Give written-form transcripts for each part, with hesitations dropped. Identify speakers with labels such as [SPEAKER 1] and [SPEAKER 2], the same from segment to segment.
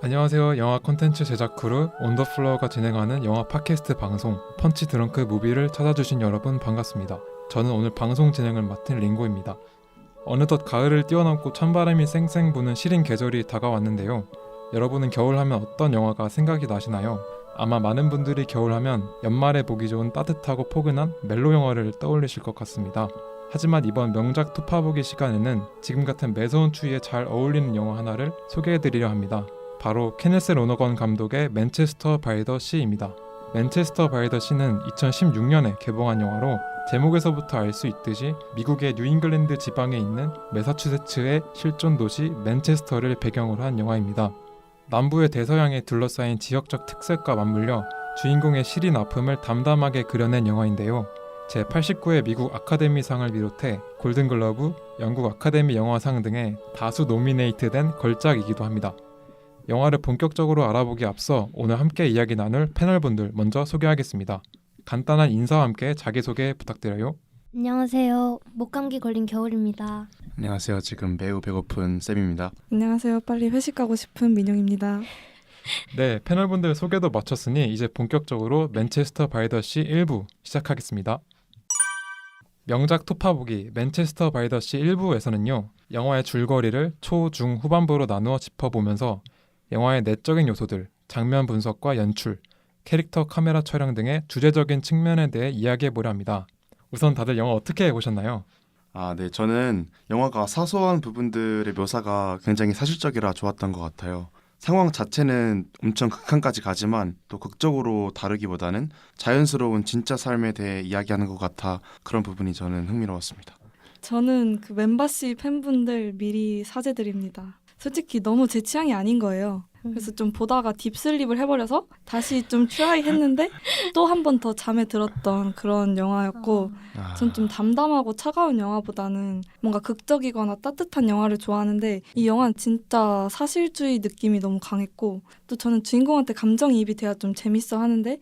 [SPEAKER 1] 안녕하세요. 영화 콘텐츠 제작 크루 온더플로어가 진행하는 영화 팟캐스트 방송 펀치 드렁크 무비를 찾아주신 여러분 반갑습니다. 저는 오늘 방송 진행을 맡은 링고입니다. 어느덧 가을을 뛰어넘고 찬바람이 쌩쌩 부는 시린 계절이 다가왔는데요. 여러분은 겨울 하면 어떤 영화가 생각이 나시나요? 아마 많은 분들이 겨울 하면 연말에 보기 좋은 따뜻하고 포근한 멜로 영화를 떠올리실 것 같습니다. 하지만 이번 명작 투파보기 시간에는 지금 같은 매서운 추위에 잘 어울리는 영화 하나를 소개해드리려 합니다. 바로 케네스 로너건 감독의 맨체스터 바이 더 시입니다. 맨체스터 바이 더 시는 2016년에 개봉한 영화로 제목에서부터 알 수 있듯이 미국의 뉴잉글랜드 지방에 있는 매사추세츠의 실존 도시 맨체스터를 배경으로 한 영화입니다. 남부의 대서양에 둘러싸인 지역적 특색과 맞물려 주인공의 시린 아픔을 담담하게 그려낸 영화인데요. 제89회 미국 아카데미상을 비롯해 골든글러브, 영국 아카데미 영화상 등에 다수 노미네이트된 걸작이기도 합니다. 영화를 본격적으로 알아보기 앞서 오늘 함께 이야기 나눌 패널분들 먼저 소개하겠습니다. 간단한 인사와 함께 자기소개 부탁드려요.
[SPEAKER 2] 안녕하세요. 목감기 걸린 겨울입니다.
[SPEAKER 3] 안녕하세요. 지금 매우 배고픈 쌤입니다.
[SPEAKER 4] 안녕하세요. 빨리 회식 가고 싶은 민용입니다.
[SPEAKER 1] 네, 패널분들 소개도 마쳤으니 이제 본격적으로 맨체스터 바이 더 시 1부 시작하겠습니다. 명작 투파보기 맨체스터 바이 더 시 1부에서는요. 영화의 줄거리를 초, 중, 후반부로 나누어 짚어보면서 영화의 내적인 요소들, 장면 분석과 연출, 캐릭터 카메라 촬영 등의 주제적인 측면에 대해 이야기해보려 합니다. 우선 다들 영화 어떻게 보셨나요?
[SPEAKER 3] 네. 저는 영화가 사소한 부분들의 묘사가 굉장히 사실적이라 좋았던 것 같아요. 상황 자체는 엄청 극한까지 가지만 또 극적으로 다루기보다는 자연스러운 진짜 삶에 대해 이야기하는 것 같아 그런 부분이 저는 흥미로웠습니다.
[SPEAKER 4] 저는 그 멤버십 팬분들 미리 사죄드립니다. 솔직히 너무 제 취향이 아닌 거예요. 그래서 좀 보다가 딥슬립을 해버려서 다시 좀 트라이 했는데 또 한 번 더 잠에 들었던 그런 영화였고 전 좀 담담하고 차가운 영화보다는 뭔가 극적이거나 따뜻한 영화를 좋아하는데 이 영화는 진짜 사실주의 느낌이 너무 강했고 또 저는 주인공한테 감정이입이 돼야 좀 재밌어 하는데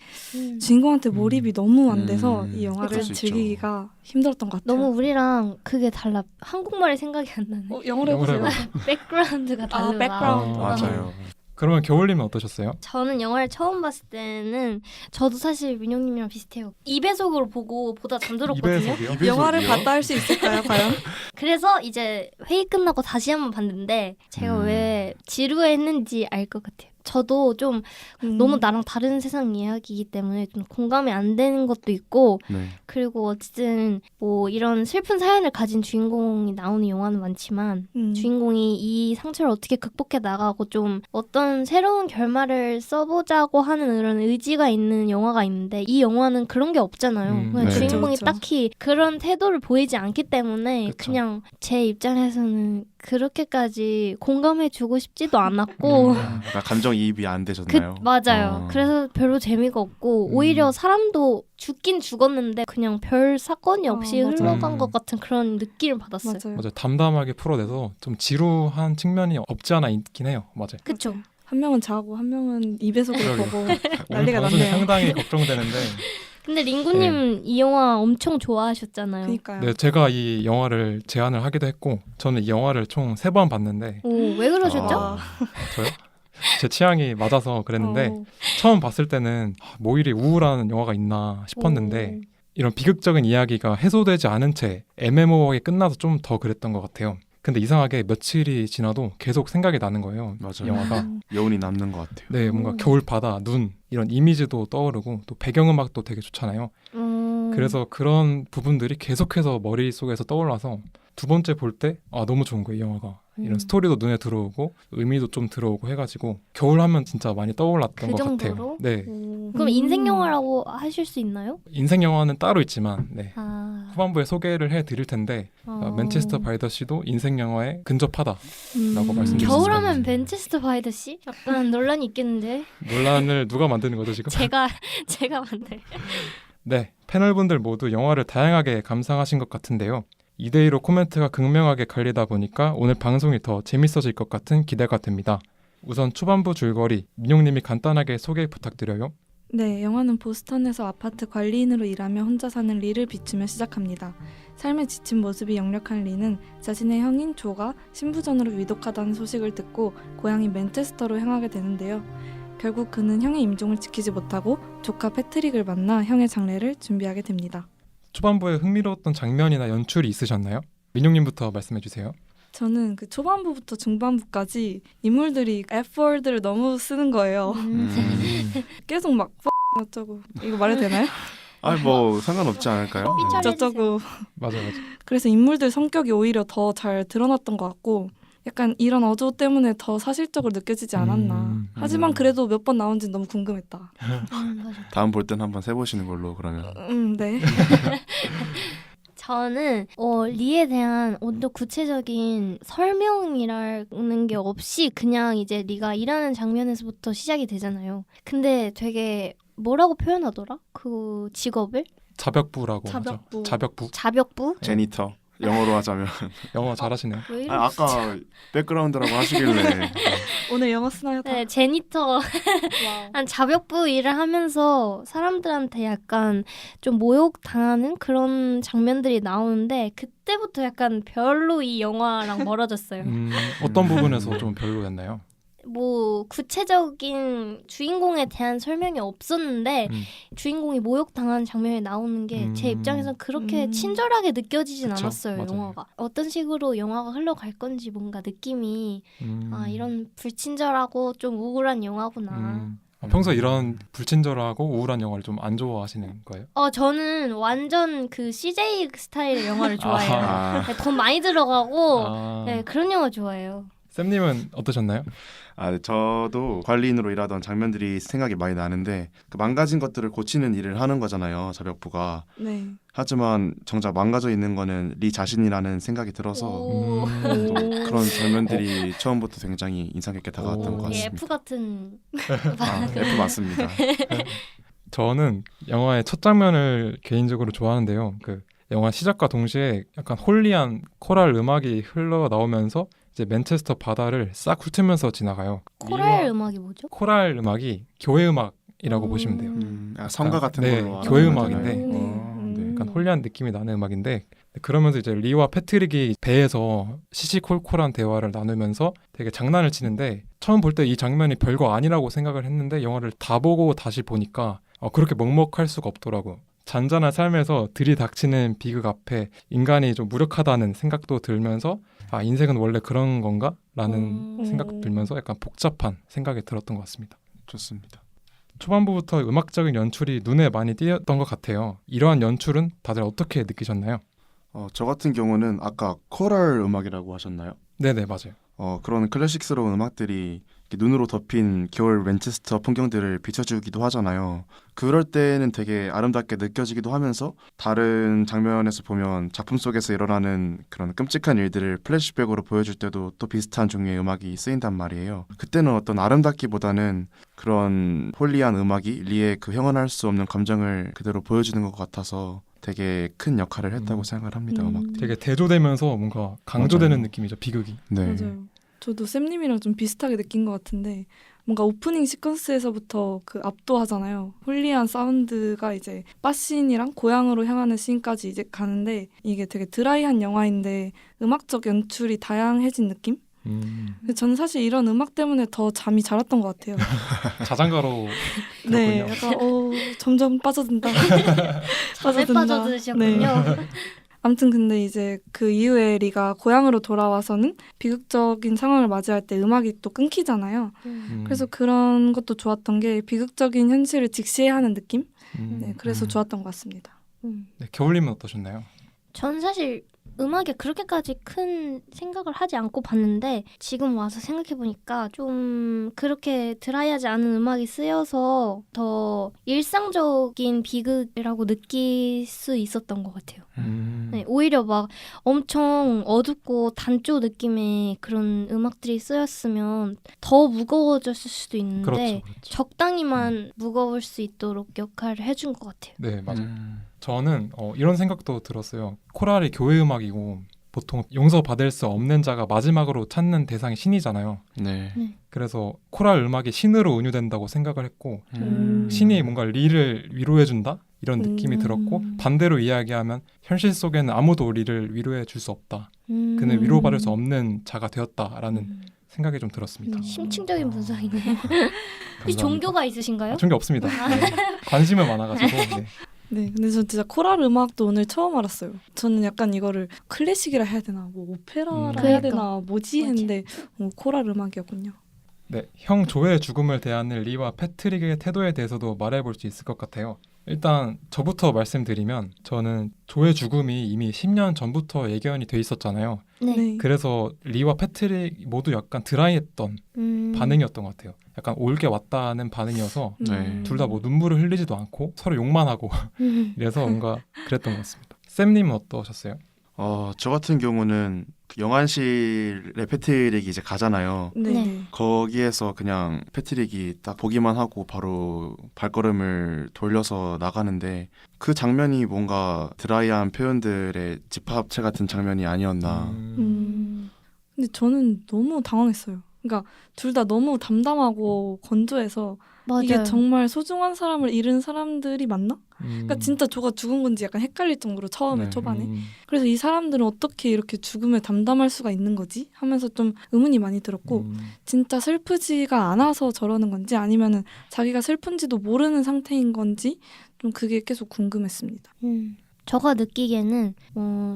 [SPEAKER 4] 주인공한테 몰입이 너무 안 돼서 이 영화를
[SPEAKER 3] 그럴 수 있죠.
[SPEAKER 4] 즐기기가 힘들었던 것 같아요.
[SPEAKER 2] 너무 우리랑 그게 달라. 한국말이 생각이 안 나네.
[SPEAKER 4] 영어로 해보세요.
[SPEAKER 2] 백그라운드가 달라.
[SPEAKER 4] 백그라운드.
[SPEAKER 3] 맞아요.
[SPEAKER 1] 그러면 겨울님은 어떠셨어요?
[SPEAKER 2] 저는 영화를 처음 봤을 때는 저도 사실 민용님이랑 비슷해요. 2배속으로 보고 보다 잠들었거든요.
[SPEAKER 1] 2배속이요?
[SPEAKER 4] 영화를 봤다 할 수 있을까요, 과연?
[SPEAKER 2] 그래서 이제 회의 끝나고 다시 한번 봤는데 제가 왜 지루했는지 알 것 같아요. 저도 좀 너무 나랑 다른 세상 이야기이기 때문에 좀 공감이 안 되는 것도 있고
[SPEAKER 3] 네.
[SPEAKER 2] 그리고 어쨌든 뭐 이런 슬픈 사연을 가진 주인공이 나오는 영화는 많지만 주인공이 이 상처를 어떻게 극복해 나가고 좀 어떤 새로운 결말을 써보자고 하는 그런 의지가 있는 영화가 있는데 이 영화는 그런 게 없잖아요. 그냥
[SPEAKER 3] 네.
[SPEAKER 2] 주인공이
[SPEAKER 4] 그쵸.
[SPEAKER 2] 딱히 그런 태도를 보이지 않기 때문에
[SPEAKER 1] 그쵸.
[SPEAKER 2] 그냥 제 입장에서는 그렇게까지 공감해주고 싶지도 않았고
[SPEAKER 3] 그러니까 감정이입이 안 되셨나요?
[SPEAKER 2] 맞아요. 그래서 별로 재미가 없고 오히려 사람도 죽긴 죽었는데 그냥 별 사건이 없이
[SPEAKER 4] 맞아요.
[SPEAKER 2] 흘러간 것 같은 그런 느낌을 받았어요.
[SPEAKER 4] 맞아요.
[SPEAKER 1] 맞아요. 담담하게 풀어내서 좀 지루한 측면이 없지 않아 있긴 해요. 맞아요.
[SPEAKER 2] 그쵸?
[SPEAKER 4] 한 명은 자고 한 명은 2배속으로
[SPEAKER 1] 그러게요.
[SPEAKER 4] 보고
[SPEAKER 1] 오늘
[SPEAKER 4] 난리가
[SPEAKER 1] 방송이
[SPEAKER 4] 났네요.
[SPEAKER 1] 상당히 걱정되는데
[SPEAKER 2] 근데 링구님 이 영화 엄청 좋아하셨잖아요.
[SPEAKER 4] 그러니까요.
[SPEAKER 1] 네, 제가 이 영화를 제안을 하기도 했고 저는 이 영화를 총 3번 봤는데
[SPEAKER 2] 오, 왜 그러셨죠?
[SPEAKER 1] 저요? 제 취향이 맞아서 그랬는데
[SPEAKER 4] 어.
[SPEAKER 1] 처음 봤을 때는 뭐 이리 우울한 영화가 있나 싶었는데 이런 비극적인 이야기가 해소되지 않은 채 애매모호하게 끝나서 좀 더 그랬던 것 같아요. 근데 이상하게 며칠이 지나도 계속 생각이 나는 거예요. 이
[SPEAKER 3] 맞아요.
[SPEAKER 1] 영화가.
[SPEAKER 3] 여운이 남는 것 같아요.
[SPEAKER 1] 네, 뭔가 겨울 바다, 눈 이런 이미지도 떠오르고 또 배경음악도 되게 좋잖아요. 그래서 그런 부분들이 계속해서 머릿속에서 떠올라서 두 번째 볼 때 너무 좋은 거예요, 이 영화가. 이런 스토리도 눈에 들어오고 의미도 좀 들어오고 해가지고 겨울 하면 진짜 많이 떠올랐던
[SPEAKER 2] 그
[SPEAKER 1] 것
[SPEAKER 2] 정도로?
[SPEAKER 1] 같아요. 네,
[SPEAKER 2] 그럼 인생 영화라고 하실 수 있나요?
[SPEAKER 1] 인생 영화는 따로 있지만 네.
[SPEAKER 2] 아,
[SPEAKER 1] 후반부에 소개를 해드릴 텐데 맨체스터 바이 더 시도 인생 영화에 근접하다라고 말씀드릴 수 있습니다.
[SPEAKER 2] 겨울하면 맨체스터 바이 더 시? 약간 논란이 있겠는데
[SPEAKER 1] 논란을 누가 만드는 거죠 지금?
[SPEAKER 2] 제가 만들.
[SPEAKER 1] 네, 패널분들 모두 영화를 다양하게 감상하신 것 같은데요. 2대2로 코멘트가 극명하게 갈리다 보니까 오늘 방송이 더 재밌어질 것 같은 기대가 됩니다. 우선 초반부 줄거리 민용님이 간단하게 소개 부탁드려요.
[SPEAKER 4] 네, 영화는 보스턴에서 아파트 관리인으로 일하며 혼자 사는 리를 비추며 시작합니다. 삶에 지친 모습이 역력한 리는 자신의 형인 조가 신부전으로 위독하다는 소식을 듣고 고향인 맨체스터로 향하게 되는데요. 결국 그는 형의 임종을 지키지 못하고 조카 패트릭을 만나 형의 장례를 준비하게 됩니다.
[SPEAKER 1] 초반부에 흥미로웠던 장면이나 연출이 있으셨나요? 민용님부터 말씀해 주세요.
[SPEAKER 4] 저는 그 초반부부터 중반부까지 인물들이 F워드를 너무 쓰는 거예요. 계속 막 어쩌고 이거 말해도 되나요?
[SPEAKER 3] 뭐 상관없지 않을까요?
[SPEAKER 4] 어쩌고.
[SPEAKER 1] 맞아.
[SPEAKER 4] 그래서 인물들 성격이 오히려 더 잘 드러났던 것 같고 약간 이런 어조 때문에 더 사실적으로 느껴지지 않았나. 하지만 그래도 몇 번 나온지는 너무 궁금했다.
[SPEAKER 2] 맞아.
[SPEAKER 3] 다음 볼 땐 한번 세보시는 걸로 그러면.
[SPEAKER 4] 네.
[SPEAKER 2] 저는 리에 대한 더 구체적인 설명이라는 게 없이 그냥 이제 리가 일하는 장면에서부터 시작이 되잖아요. 근데 되게 뭐라고 표현하더라? 그 직업을?
[SPEAKER 1] 자벽부라고
[SPEAKER 4] 자벽부.
[SPEAKER 1] 하죠. 자벽부.
[SPEAKER 2] 자벽부?
[SPEAKER 3] 제니터. 영어로 하자면.
[SPEAKER 1] 영어 잘하시네요.
[SPEAKER 2] 왜 이러지?
[SPEAKER 3] 아까 백그라운드라고 하시길래.
[SPEAKER 4] 오늘 영어 쓰나요? 다?
[SPEAKER 2] 네, 제니터 한 자벽부 일을 하면서 사람들한테 약간 좀 모욕당하는 그런 장면들이 나오는데 그때부터 약간 별로 이 영화랑 멀어졌어요.
[SPEAKER 1] 어떤 부분에서 좀 별로였나요?
[SPEAKER 2] 뭐 구체적인 주인공에 대한 설명이 없었는데 주인공이 모욕당하는 장면이 나오는 게 제 입장에선 그렇게 친절하게 느껴지진
[SPEAKER 1] 그쵸,
[SPEAKER 2] 않았어요.
[SPEAKER 1] 맞아요.
[SPEAKER 2] 영화가 어떤 식으로 영화가 흘러갈 건지 뭔가 느낌이 이런 불친절하고 좀 우울한 영화구나.
[SPEAKER 1] 평소에 이런 불친절하고 우울한 영화를 좀 안 좋아하시는 거예요?
[SPEAKER 2] 저는 완전 그 CJ 스타일의 영화를 좋아해요.
[SPEAKER 3] 아.
[SPEAKER 2] 네, 돈 많이 들어가고 네, 그런 영화 좋아해요.
[SPEAKER 1] 쌤님은 어떠셨나요?
[SPEAKER 3] 네, 저도 관리인으로 일하던 장면들이 생각이 많이 나는데 그 망가진 것들을 고치는 일을 하는 거잖아요. 자벽부가.
[SPEAKER 4] 네.
[SPEAKER 3] 하지만 정작 망가져 있는 거는 리 자신이라는 생각이 들어서
[SPEAKER 2] 오.
[SPEAKER 3] 또 그런 장면들이 처음부터 굉장히 인상 깊게 다가왔던 것
[SPEAKER 2] 되게
[SPEAKER 3] 같습니다.
[SPEAKER 2] F 같은
[SPEAKER 3] F 맞습니다.
[SPEAKER 1] 저는 영화의 첫 장면을 개인적으로 좋아하는데요. 그 영화 시작과 동시에 약간 홀리한 코랄 음악이 흘러나오면서 이제 맨체스터 바다를 싹 훑으면서 지나가요.
[SPEAKER 2] 코랄 음악이 뭐죠?
[SPEAKER 1] 코랄 음악이 교회 음악이라고 보시면 돼요.
[SPEAKER 3] 성가 같은
[SPEAKER 1] 네,
[SPEAKER 3] 걸로
[SPEAKER 1] 교회
[SPEAKER 3] 하는
[SPEAKER 1] 음악인데
[SPEAKER 3] 거잖아요.
[SPEAKER 1] 네, 약간 홀리한 느낌이 나는 음악인데 그러면서 이제 리와 패트릭이 배에서 시시콜콜한 대화를 나누면서 되게 장난을 치는데 처음 볼 때 이 장면이 별거 아니라고 생각을 했는데 영화를 다 보고 다시 보니까 그렇게 먹먹할 수가 없더라고. 잔잔한 삶에서 들이닥치는 비극 앞에 인간이 좀 무력하다는 생각도 들면서 인생은 원래 그런 건가? 라는 생각도 들면서 약간 복잡한 생각이 들었던 것 같습니다.
[SPEAKER 3] 좋습니다.
[SPEAKER 1] 초반부부터 음악적인 연출이 눈에 많이 띄었던 것 같아요. 이러한 연출은 다들 어떻게 느끼셨나요?
[SPEAKER 3] 저 같은 경우는 아까 코랄 음악이라고 하셨나요?
[SPEAKER 1] 네네 맞아요.
[SPEAKER 3] 그런 클래식스러운 음악들이 이렇게 눈으로 덮인 겨울 맨체스터 풍경들을 비춰주기도 하잖아요. 그럴 때는 되게 아름답게 느껴지기도 하면서 다른 장면에서 보면 작품 속에서 일어나는 그런 끔찍한 일들을 플래시백으로 보여줄 때도 또 비슷한 종류의 음악이 쓰인단 말이에요. 그때는 어떤 아름답기보다는 그런 홀리한 음악이 리의 그 형언할 수 없는 감정을 그대로 보여주는 것 같아서 되게 큰 역할을 했다고 생각을 합니다. 음악.
[SPEAKER 1] 되게 대조되면서 뭔가 강조되는
[SPEAKER 3] 맞아요.
[SPEAKER 1] 느낌이죠. 비극이.
[SPEAKER 3] 네.
[SPEAKER 4] 맞아요. 저도 쌤님이랑 좀 비슷하게 느낀 것 같은데 뭔가 오프닝 시퀀스에서부터 그 압도하잖아요. 홀리한 사운드가 이제 바씬이랑 고향으로 향하는 씬까지 이제 가는데 이게 되게 드라이한 영화인데 음악적 연출이 다양해진 느낌? 근데 저는 사실 이런 음악 때문에 더 잠이 잘 왔던 것 같아요.
[SPEAKER 1] 자장가로
[SPEAKER 4] 네,
[SPEAKER 1] 들었군요.
[SPEAKER 4] 약간 점점 빠져든다.
[SPEAKER 2] 잘 빠져드셨군요.
[SPEAKER 4] 네. 아무튼 근데 이제 그 이후에 리가 고향으로 돌아와서는 비극적인 상황을 맞이할 때 음악이 또 끊기잖아요. 그래서 그런 것도 좋았던 게 비극적인 현실을 직시해야 하는 느낌? 네, 그래서 좋았던 것 같습니다.
[SPEAKER 1] 네, 겨울님은 어떠셨나요?
[SPEAKER 2] 전 사실 음악에 그렇게까지 큰 생각을 하지 않고 봤는데 지금 와서 생각해보니까 좀 그렇게 드라이하지 않은 음악이 쓰여서 더 일상적인 비극이라고 느낄 수 있었던 것 같아요. 네, 오히려 막 엄청 어둡고 단조 느낌의 그런 음악들이 쓰였으면 더 무거워졌을 수도 있는데
[SPEAKER 1] 그렇죠.
[SPEAKER 2] 적당히만 무거울 수 있도록 역할을 해준 것 같아요.
[SPEAKER 1] 네 맞아요. 저는 이런 생각도 들었어요. 코랄이 교회 음악이고 보통 용서받을 수 없는 자가 마지막으로 찾는 대상이 신이잖아요.
[SPEAKER 3] 네.
[SPEAKER 1] 그래서 코랄 음악이 신으로 은유된다고 생각을 했고
[SPEAKER 3] 음.
[SPEAKER 1] 신이 뭔가 리를 위로해준다? 이런 느낌이 들었고 반대로 이야기하면 현실 속에는 아무도 리를 위로해 줄 수 없다. 그는 위로받을 수 없는 자가 되었다라는 생각이 좀 들었습니다.
[SPEAKER 2] 심층적인 분석이네요. 혹시
[SPEAKER 1] 감사합니다.
[SPEAKER 2] 종교가 있으신가요?
[SPEAKER 1] 종교 없습니다. 네. 관심을 많아가지고. 네.
[SPEAKER 4] 네, 근데 저 진짜 코랄 음악도 오늘 처음 알았어요. 저는 약간 이거를 클래식이라 해야 되나, 뭐 오페라라 해야
[SPEAKER 2] 그러니까.
[SPEAKER 4] 되나, 뭐지 했는데 코랄 음악이었군요.
[SPEAKER 1] 네, 형 조의 죽음을 대하는 리와 패트릭의 태도에 대해서도 말해볼 수 있을 것 같아요. 일단 저부터 말씀드리면 저는 조의 죽음이 이미 10년 전부터 예견이 돼 있었잖아요.
[SPEAKER 2] 네.
[SPEAKER 1] 그래서 리와 패트릭 모두 약간 드라이했던 반응이었던 것 같아요. 약간 올게 왔다는 반응이어서
[SPEAKER 3] 네.
[SPEAKER 1] 둘 다 뭐 눈물을 흘리지도 않고 서로 욕만 하고 이래서 뭔가 그랬던 것 같습니다. 쌤님은 어떠셨어요?
[SPEAKER 3] 저 같은 경우는 그 영안실에 패트릭이 이제 가잖아요.
[SPEAKER 4] 네.
[SPEAKER 2] 네.
[SPEAKER 3] 거기에서 그냥 패트릭이 딱 보기만 하고 바로 발걸음을 돌려서 나가는데 그 장면이 뭔가 드라이한 표현들의 집합체 같은 장면이 아니었나.
[SPEAKER 4] 근데 저는 너무 당황했어요. 그러니까 둘 다 너무 담담하고 건조해서
[SPEAKER 2] 맞아요.
[SPEAKER 4] 이게 정말 소중한 사람을 잃은 사람들이 맞나? 그러니까 진짜 조가 죽은 건지 약간 헷갈릴 정도로 처음에
[SPEAKER 3] 네.
[SPEAKER 4] 초반에. 그래서 이 사람들은 어떻게 이렇게 죽음에 담담할 수가 있는 거지? 하면서 좀 의문이 많이 들었고 진짜 슬프지가 않아서 저러는 건지 아니면은 자기가 슬픈지도 모르는 상태인 건지 좀 그게 계속 궁금했습니다.
[SPEAKER 2] 저가 느끼기에는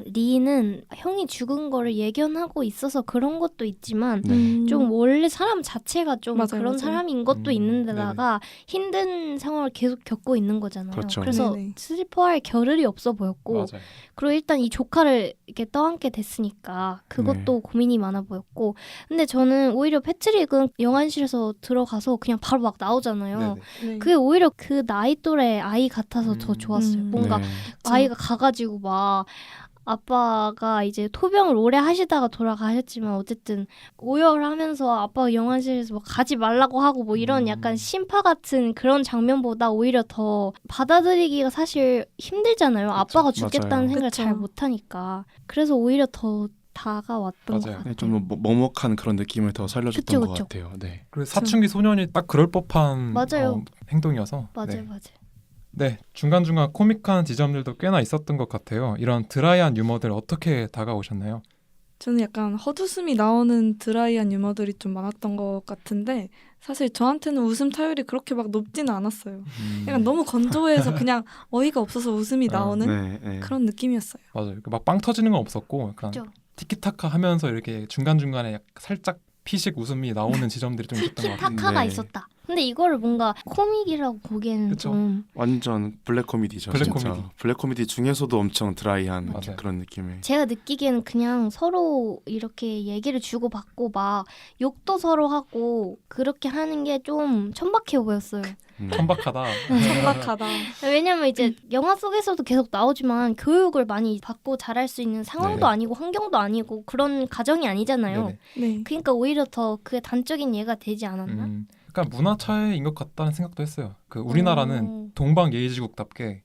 [SPEAKER 2] 리는 형이 죽은 거를 예견하고 있어서 그런 것도 있지만
[SPEAKER 3] 네.
[SPEAKER 2] 좀 원래 사람 자체가 좀
[SPEAKER 4] 맞아요,
[SPEAKER 2] 그런
[SPEAKER 4] 맞아요.
[SPEAKER 2] 사람인 것도
[SPEAKER 1] 음,
[SPEAKER 2] 있는데다가 힘든 상황을 계속 겪고 있는 거잖아요.
[SPEAKER 3] 그렇죠.
[SPEAKER 2] 그래서
[SPEAKER 4] 네네.
[SPEAKER 2] 슬퍼할 겨를이 없어 보였고
[SPEAKER 1] 맞아요.
[SPEAKER 2] 그리고 일단 이 조카를 이렇게 떠안게 됐으니까 그것도 고민이 많아 보였고 근데 저는 오히려 패트릭은 영안실에서 들어가서 그냥 바로 막 나오잖아요.
[SPEAKER 1] 네네.
[SPEAKER 4] 네.
[SPEAKER 2] 그게 오히려 그 나이 또래 아이 같아서 더 좋았어요. 뭔가
[SPEAKER 3] 네.
[SPEAKER 2] 아이가 가가지고 막 아빠가 이제 토병을 오래 하시다가 돌아가셨지만 어쨌든 오열하면서 아빠가 영안실에서 막 가지 말라고 하고 뭐 이런 약간 심파 같은 그런 장면보다 오히려 더 받아들이기가 사실 힘들잖아요. 아빠가 죽겠다는
[SPEAKER 3] 맞아요.
[SPEAKER 2] 생각을
[SPEAKER 4] 그쵸.
[SPEAKER 2] 잘 못하니까. 그래서 오히려 더 다가왔던 것
[SPEAKER 1] 맞아요.
[SPEAKER 2] 같아요.
[SPEAKER 3] 네, 좀 먹먹한 그런 느낌을 더 살려줬던
[SPEAKER 2] 그쵸,
[SPEAKER 3] 것
[SPEAKER 2] 그쵸.
[SPEAKER 3] 같아요. 네.
[SPEAKER 1] 그리고 사춘기 소년이 딱 그럴 법한
[SPEAKER 2] 맞아요.
[SPEAKER 1] 행동이어서
[SPEAKER 2] 맞아요,
[SPEAKER 1] 네.
[SPEAKER 2] 맞아요.
[SPEAKER 1] 네, 중간중간 코믹한 지점들도 꽤나 있었던 것 같아요. 이런 드라이한 유머들 어떻게 다가오셨나요?
[SPEAKER 4] 저는 약간 헛웃음이 나오는 드라이한 유머들이 좀 많았던 것 같은데 사실 저한테는 웃음 타율이 그렇게 막 높지는 않았어요. 약간 너무 건조해서 그냥 어이가 없어서 웃음이 나오는
[SPEAKER 3] 네, 네.
[SPEAKER 4] 그런 느낌이었어요.
[SPEAKER 1] 맞아요. 막 빵 터지는 건 없었고 약간
[SPEAKER 2] 그죠.
[SPEAKER 1] 티키타카 하면서 이렇게 중간중간에 살짝 피식 웃음이 나오는 지점들이 좀 있었던 것 같아요.
[SPEAKER 2] 타카가
[SPEAKER 3] 네.
[SPEAKER 2] 있었다. 근데 이거를 뭔가 코믹이라고 보기에는
[SPEAKER 1] 그쵸.
[SPEAKER 2] 좀
[SPEAKER 3] 완전 블랙 코미디죠.
[SPEAKER 1] 블랙
[SPEAKER 3] 진짜.
[SPEAKER 1] 코미디.
[SPEAKER 3] 블랙 코미디 중에서도 엄청 드라이한
[SPEAKER 1] 맞아요.
[SPEAKER 3] 그런 느낌의.
[SPEAKER 2] 제가 느끼기에는 그냥 서로 이렇게 얘기를 주고받고 막 욕도 서로 하고 그렇게 하는 게 좀 천박해 보였어요.
[SPEAKER 1] 천박하다.
[SPEAKER 4] 천박하다.
[SPEAKER 2] 왜냐면 이제 영화 속에서도 계속 나오지만 교육을 많이 받고 자랄 수 있는 상황도
[SPEAKER 1] 네네.
[SPEAKER 2] 아니고 환경도 아니고 그런 가정이 아니잖아요.
[SPEAKER 1] 네네.
[SPEAKER 4] 네.
[SPEAKER 2] 그러니까 오히려 더 그게 단적인 예가 되지 않았나?
[SPEAKER 1] 약간 문화 차이인 것 같다는 생각도 했어요. 그 우리나라는 동방 예의지국답게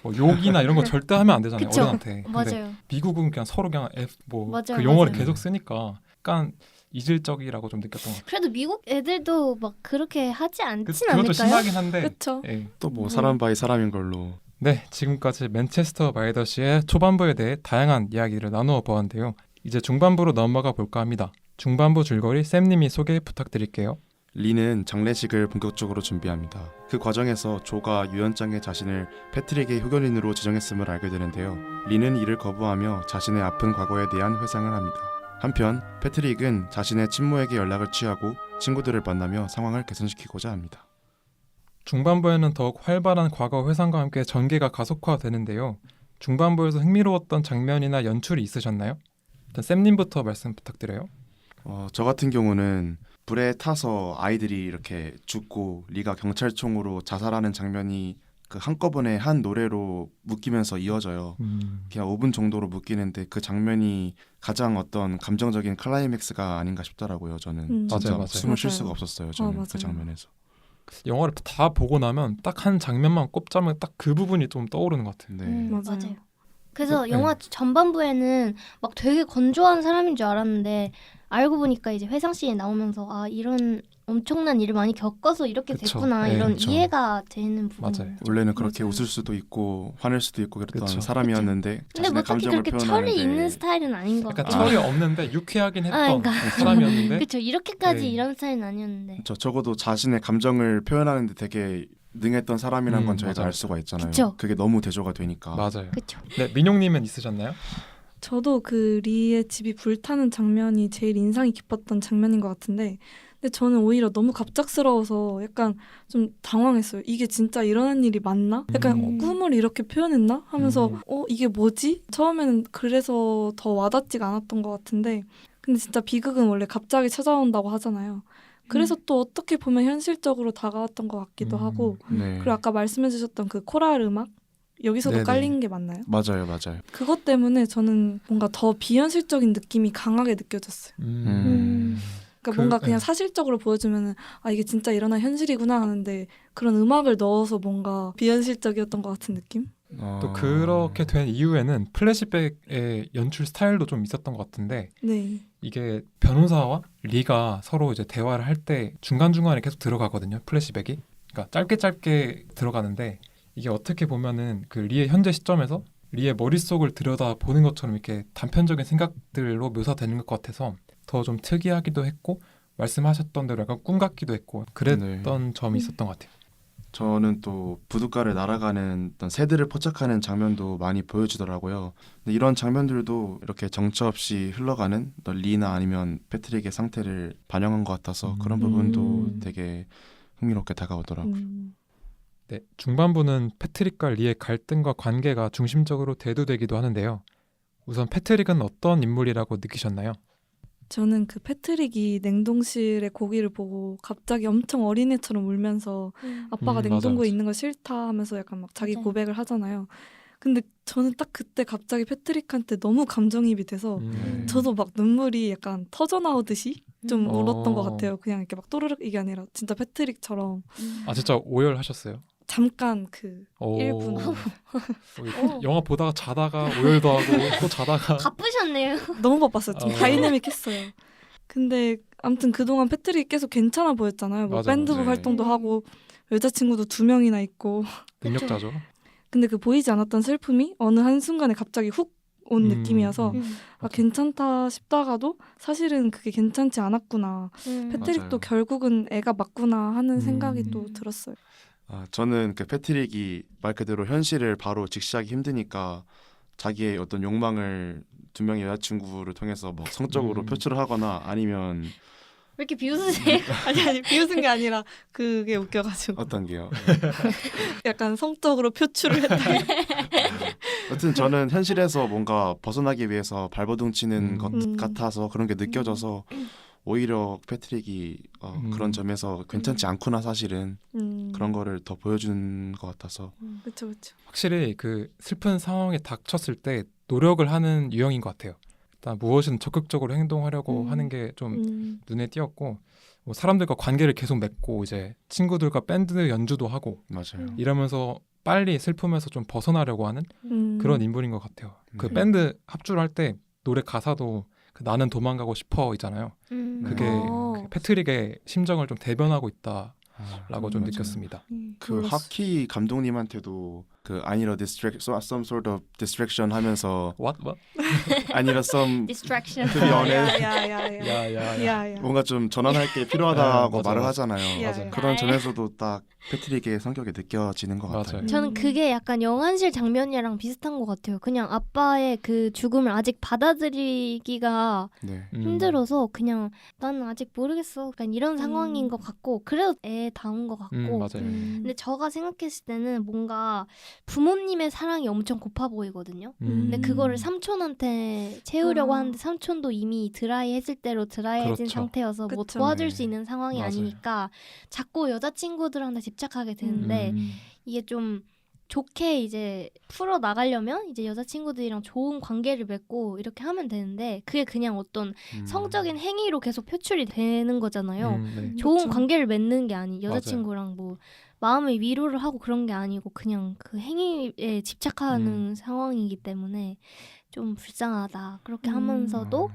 [SPEAKER 1] 뭐 욕이나 이런 거 절대 하면 안 되잖아요.
[SPEAKER 2] 그쵸.
[SPEAKER 1] 어른한테. 근데
[SPEAKER 2] 맞아요.
[SPEAKER 1] 미국은 그냥 서로 그냥
[SPEAKER 2] 맞아요,
[SPEAKER 1] 그 용어를
[SPEAKER 2] 맞아요.
[SPEAKER 1] 계속 쓰니까 약간 이질적이라고 좀 느꼈던 것 같아요.
[SPEAKER 2] 그래도 미국 애들도 막 그렇게 하지 않진
[SPEAKER 1] 그것도
[SPEAKER 2] 않을까요?
[SPEAKER 1] 심하긴 한데.
[SPEAKER 4] 그렇죠.
[SPEAKER 1] 예.
[SPEAKER 3] 또 뭐 사람 바이 사람인 걸로.
[SPEAKER 1] 네, 지금까지 맨체스터 바이 더 시의 초반부에 대해 다양한 이야기를 나누어 보았는데요. 이제 중반부로 넘어가 볼까 합니다. 중반부 줄거리 쌤님이 소개 부탁드릴게요.
[SPEAKER 3] 리는 장례식을 본격적으로 준비합니다. 그 과정에서 조가 유언장에 자신을 패트릭의 후견인으로 지정했음을 알게 되는데요. 리는 이를 거부하며 자신의 아픈 과거에 대한 회상을 합니다. 한편 패트릭은 자신의 친모에게 연락을 취하고 친구들을 만나며 상황을 개선시키고자 합니다.
[SPEAKER 1] 중반부에는 더욱 활발한 과거 회상과 함께 전개가 가속화되는데요. 중반부에서 흥미로웠던 장면이나 연출이 있으셨나요? 일단 쌤님부터 말씀 부탁드려요.
[SPEAKER 3] 저 같은 경우는 불에 타서 아이들이 이렇게 죽고 리가 경찰총으로 자살하는 장면이 그 한꺼번에 한 노래로 묶이면서 이어져요. 그냥 5분 정도로 묶이는데 그 장면이 가장 어떤 감정적인 클라이맥스가 아닌가 싶더라고요. 저는 진짜
[SPEAKER 1] 맞아요, 맞아요.
[SPEAKER 3] 숨을 쉴
[SPEAKER 4] 맞아요.
[SPEAKER 3] 수가 없었어요. 저는
[SPEAKER 4] 맞아요.
[SPEAKER 3] 그 장면에서.
[SPEAKER 1] 영화를 다 보고 나면 딱 한 장면만 꼽자면 딱 그 부분이 좀 떠오르는 것 같아요.
[SPEAKER 3] 네.
[SPEAKER 4] 맞아요.
[SPEAKER 2] 그래서
[SPEAKER 1] 네.
[SPEAKER 2] 영화 전반부에는 막 되게 건조한 사람인 줄 알았는데 알고 보니까 이제 회상 씬에 나오면서 아 이런 엄청난 일을 많이 겪어서 이렇게
[SPEAKER 1] 그쵸.
[SPEAKER 2] 됐구나
[SPEAKER 1] 네,
[SPEAKER 2] 이런
[SPEAKER 3] 그쵸.
[SPEAKER 2] 이해가 되는 부분.
[SPEAKER 1] 맞아요.
[SPEAKER 3] 원래는 그렇게
[SPEAKER 4] 맞아요.
[SPEAKER 3] 웃을 수도 있고 화낼 수도 있고 그랬던
[SPEAKER 1] 그쵸.
[SPEAKER 3] 사람이었는데
[SPEAKER 2] 근데
[SPEAKER 3] 자신의
[SPEAKER 2] 뭐 딱히
[SPEAKER 3] 감정을
[SPEAKER 2] 그렇게 철이 있는
[SPEAKER 3] 표현하는데
[SPEAKER 2] 스타일은 아닌 것
[SPEAKER 1] 약간
[SPEAKER 2] 같아요.
[SPEAKER 1] 철이 없는데 유쾌하긴 했던
[SPEAKER 2] 그러니까.
[SPEAKER 1] 사람이었는데
[SPEAKER 2] 그렇죠. 이렇게까지
[SPEAKER 1] 네.
[SPEAKER 2] 이런 스타일은 아니었는데.
[SPEAKER 3] 적어도 자신의 감정을 표현하는데 되게 능했던 사람이란 건 저희가
[SPEAKER 1] 맞아요.
[SPEAKER 3] 알 수가 있잖아요.
[SPEAKER 2] 그쵸.
[SPEAKER 3] 그게 너무 대조가 되니까.
[SPEAKER 1] 맞아요.
[SPEAKER 2] 그렇죠.
[SPEAKER 1] 네, 민용님은 있으셨나요?
[SPEAKER 4] 저도 그 리의 집이 불타는 장면이 제일 인상이 깊었던 장면인 것 같은데 근데 저는 오히려 너무 갑작스러워서 약간 좀 당황했어요. 이게 진짜 일어난 일이 맞나? 약간 꿈을 이렇게 표현했나? 하면서 이게 뭐지? 처음에는 그래서 더 와닿지가 않았던 것 같은데 근데 진짜 비극은 원래 갑자기 찾아온다고 하잖아요. 그래서 또 어떻게 보면 현실적으로 다가왔던 것 같기도 하고
[SPEAKER 3] 네.
[SPEAKER 4] 그리고 아까 말씀해주셨던 그 코랄 음악 여기서도
[SPEAKER 1] 네네.
[SPEAKER 4] 깔린 게 맞나요?
[SPEAKER 3] 맞아요, 맞아요.
[SPEAKER 4] 그것 때문에 저는 뭔가 더 비현실적인 느낌이 강하게 느껴졌어요. 그러니까 뭔가 그냥
[SPEAKER 1] 네.
[SPEAKER 4] 사실적으로 보여주면은 아 이게 진짜 일어난 현실이구나 하는데 그런 음악을 넣어서 뭔가 비현실적이었던 것 같은 느낌?
[SPEAKER 1] 또 그렇게 된 이유에는 플래시백의 연출 스타일도 좀 있었던 것 같은데
[SPEAKER 4] 네.
[SPEAKER 1] 이게 변호사와 리가 서로 이제 대화를 할 때 중간중간에 계속 들어가거든요. 플래시백이. 그러니까 짧게 들어가는데 이게 어떻게 보면은 그 리의 현재 시점에서 리의 머릿속을 들여다 보는 것처럼 이렇게 단편적인 생각들로 묘사되는 것 같아서 더 좀 특이하기도 했고 말씀하셨던 대로 약간 꿈 같기도 했고 그랬던 점이 있었던 것 같아요.
[SPEAKER 3] 저는 또 부둣가를 날아가는 어떤 새들을 포착하는 장면도 많이 보여주더라고요. 근데 이런 장면들도 이렇게 정처 없이 흘러가는 어떤 리나 아니면 패트릭의 상태를 반영한 것 같아서 그런 부분도 되게 흥미롭게 다가오더라고요.
[SPEAKER 1] 네, 중반부는 패트릭과 리의 갈등과 관계가 중심적으로 대두되기도 하는데요. 우선 패트릭은 어떤 인물이라고 느끼셨나요?
[SPEAKER 4] 저는 그 패트릭이 냉동실에 고기를 보고 갑자기 엄청 어린애처럼 울면서 아빠가 냉동고에
[SPEAKER 1] 맞아.
[SPEAKER 4] 있는 거 싫다 하면서 약간 막 자기
[SPEAKER 2] 맞아요.
[SPEAKER 4] 고백을 하잖아요. 근데 저는 딱 그때 갑자기 패트릭한테 너무 감정이입이 돼서 저도 막 눈물이 약간 터져 나오듯이 좀 울었던 것 같아요. 그냥 이렇게 막 또르륵 이게 아니라 진짜 패트릭처럼
[SPEAKER 1] 아 진짜 오열하셨어요?
[SPEAKER 4] 잠깐 그
[SPEAKER 1] 오.
[SPEAKER 4] 1분
[SPEAKER 1] 영화 보다가 자다가 오열도 하고 또 자다가
[SPEAKER 2] 바쁘셨네요.
[SPEAKER 4] 너무 바빴어요. 좀
[SPEAKER 1] 어.
[SPEAKER 4] 다이내믹했어요. 근데 아무튼 그동안 패트릭 계속 괜찮아 보였잖아요. 뭐
[SPEAKER 1] 맞아,
[SPEAKER 4] 밴드부
[SPEAKER 3] 맞아.
[SPEAKER 4] 활동도 하고 여자친구도 2명이나 있고
[SPEAKER 1] 능력자죠.
[SPEAKER 4] 근데 그 보이지 않았던 슬픔이 어느 한순간에 갑자기 훅 온 느낌이어서 아 괜찮다 싶다가도 사실은 그게 괜찮지 않았구나. 패트릭도
[SPEAKER 3] 맞아요.
[SPEAKER 4] 결국은 애가 맞구나 하는 생각이 또 들었어요.
[SPEAKER 3] 저는 그 패트릭이 말 그대로 현실을 바로 직시하기 힘드니까 자기의 어떤 욕망을 두 명의 여자친구를 통해서 뭐 성적으로 표출을 하거나 아니면
[SPEAKER 2] 왜 이렇게 비웃으세요?
[SPEAKER 4] 아니 비웃은 게 아니라 그게 웃겨가지고
[SPEAKER 3] 어떤 게요.
[SPEAKER 4] 약간 성적으로 표출을 했다.
[SPEAKER 3] 여튼 저는 현실에서 뭔가 벗어나기 위해서 발버둥 치는 것
[SPEAKER 4] 음.
[SPEAKER 3] 같아서 그런 게 느껴져서 오히려 패트릭이 그런 점에서 괜찮지 않구나 사실은 그런 거를 더 보여준 것 같아서
[SPEAKER 4] 그렇죠, 그렇죠.
[SPEAKER 1] 확실히 그 슬픈 상황에 닥쳤을 때 노력을 하는 유형인 것 같아요. 일단 무엇이든 적극적으로 행동하려고 하는 게 좀 눈에 띄었고 뭐 사람들과 관계를 계속 맺고 이제 친구들과 밴드 연주도 하고
[SPEAKER 3] 맞아요.
[SPEAKER 1] 이러면서 빨리 슬픔에서 좀 벗어나려고 하는 그런 인물인 것 같아요. 그
[SPEAKER 3] 네.
[SPEAKER 1] 밴드 합주를 할 때 노래 가사도 그 나는 도망가고 싶어이잖아요. 그게 그 패트릭의 심정을 좀 대변하고 있다라고 좀
[SPEAKER 3] 맞아요.
[SPEAKER 1] 느꼈습니다.
[SPEAKER 3] 그
[SPEAKER 4] 몰랐어.
[SPEAKER 3] 하키 감독님한테도 그 I need a some sort of distraction 하면서
[SPEAKER 1] What?
[SPEAKER 3] I need some
[SPEAKER 2] distraction.
[SPEAKER 3] to be honest
[SPEAKER 1] 야야야.
[SPEAKER 4] 야야.
[SPEAKER 3] 뭔가 좀 전환할 게 필요하다고
[SPEAKER 1] 맞아,
[SPEAKER 3] 말을
[SPEAKER 1] 맞아.
[SPEAKER 3] 하잖아요.
[SPEAKER 4] 맞아.
[SPEAKER 3] 그런 점에서도 딱 패트릭의 성격이 느껴지는 것 같아요.
[SPEAKER 1] 맞아요.
[SPEAKER 2] 저는 그게 약간 영환실 장면이랑 비슷한 것 같아요. 그냥 아빠의 그 죽음을 아직 받아들이기가
[SPEAKER 3] 네.
[SPEAKER 2] 힘들어서 그냥 나는 아직 모르겠어. 약간 이런 상황인 것 같고 그래도 애다운 것 같고.
[SPEAKER 1] 맞아요.
[SPEAKER 2] 근데 저가 생각했을 때는 뭔가 부모님의 사랑이 엄청 고파 보이거든요. 근데 그거를 삼촌한테 채우려고 하는데 삼촌도 이미 드라이해질 대로 드라이해진
[SPEAKER 1] 그렇죠.
[SPEAKER 2] 상태여서 뭐
[SPEAKER 4] 그쵸.
[SPEAKER 2] 도와줄
[SPEAKER 3] 네.
[SPEAKER 2] 수 있는 상황이
[SPEAKER 1] 맞아요.
[SPEAKER 2] 아니니까 자꾸 여자친구들한테 집착하게 되는데 이게 좀 좋게 이제 풀어 나가려면 이제 여자친구들이랑 좋은 관계를 맺고 이렇게 하면 되는데 그게 그냥 어떤 성적인 행위로 계속 표출이 되는 거잖아요.
[SPEAKER 1] 네.
[SPEAKER 2] 좋은
[SPEAKER 4] 그쵸.
[SPEAKER 2] 관계를 맺는 게 아니 여자친구랑 뭐 마음의 위로를 하고 그런 게 아니고 그냥 그 행위에 집착하는 상황이기 때문에 좀 불쌍하다. 그렇게 하면서도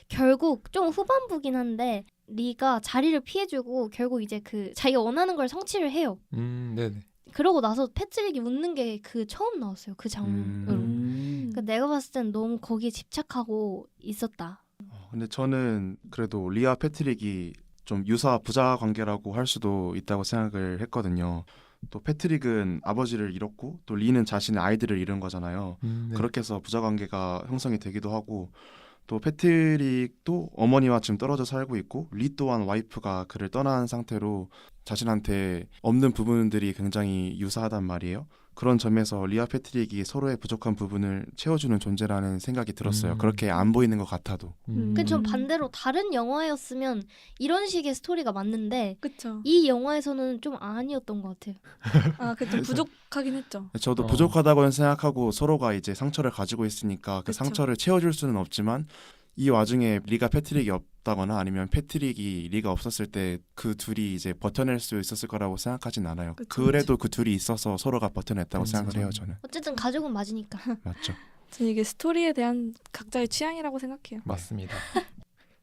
[SPEAKER 2] 결국 좀 후반부긴 한데 리가 자리를 피해주고 결국 이제 그 자기가 원하는 걸 성취를 해요.
[SPEAKER 1] 네네.
[SPEAKER 2] 그러고 나서 패트릭이 웃는 게 그 처음 나왔어요. 그 장면으로. 그러니까 내가 봤을 땐 너무 거기에 집착하고 있었다.
[SPEAKER 3] 근데 저는 그래도 리와 패트릭이 좀 유사 부자 관계라고 할 수도 있다고 생각을 했거든요. 또 패트릭은 아버지를 잃었고 또 리는 자신의 아이들을 잃은 거잖아요.
[SPEAKER 1] 네.
[SPEAKER 3] 그렇게 해서 부자 관계가 형성이 되기도 하고 또 패트릭도 어머니와 지금 떨어져 살고 있고 리 또한 와이프가 그를 떠난 상태로 자신한테 없는 부분들이 굉장히 유사하단 말이에요. 그런 점에서 리와 패트릭이 서로의 부족한 부분을 채워주는 존재라는 생각이 들었어요. 그렇게 안 보이는 것 같아도.
[SPEAKER 2] 근데 전 반대로 다른 영화였으면 이런 식의 스토리가 맞는데
[SPEAKER 4] 그쵸.
[SPEAKER 2] 이 영화에서는 좀 아니었던 것 같아요.
[SPEAKER 4] 아, 그 좀 부족하긴 했죠.
[SPEAKER 3] 저도 부족하다고는 생각하고 서로가 이제 상처를 가지고 있으니까 그
[SPEAKER 4] 그쵸.
[SPEAKER 3] 상처를 채워줄 수는 없지만 이 와중에 리가 패트릭이 없다거나 아니면 패트릭이 리가 없었을 때 그 둘이 이제 버텨낼 수 있었을 거라고 생각하진 않아요.
[SPEAKER 4] 그쵸,
[SPEAKER 3] 그래도 그 둘이 있어서 서로가 버텨냈다고 생각을 해요. 저는.
[SPEAKER 2] 어쨌든 가족은 맞으니까.
[SPEAKER 3] 맞죠.
[SPEAKER 4] 저는 이게 스토리에 대한 각자의 취향이라고 생각해요.
[SPEAKER 1] 맞습니다.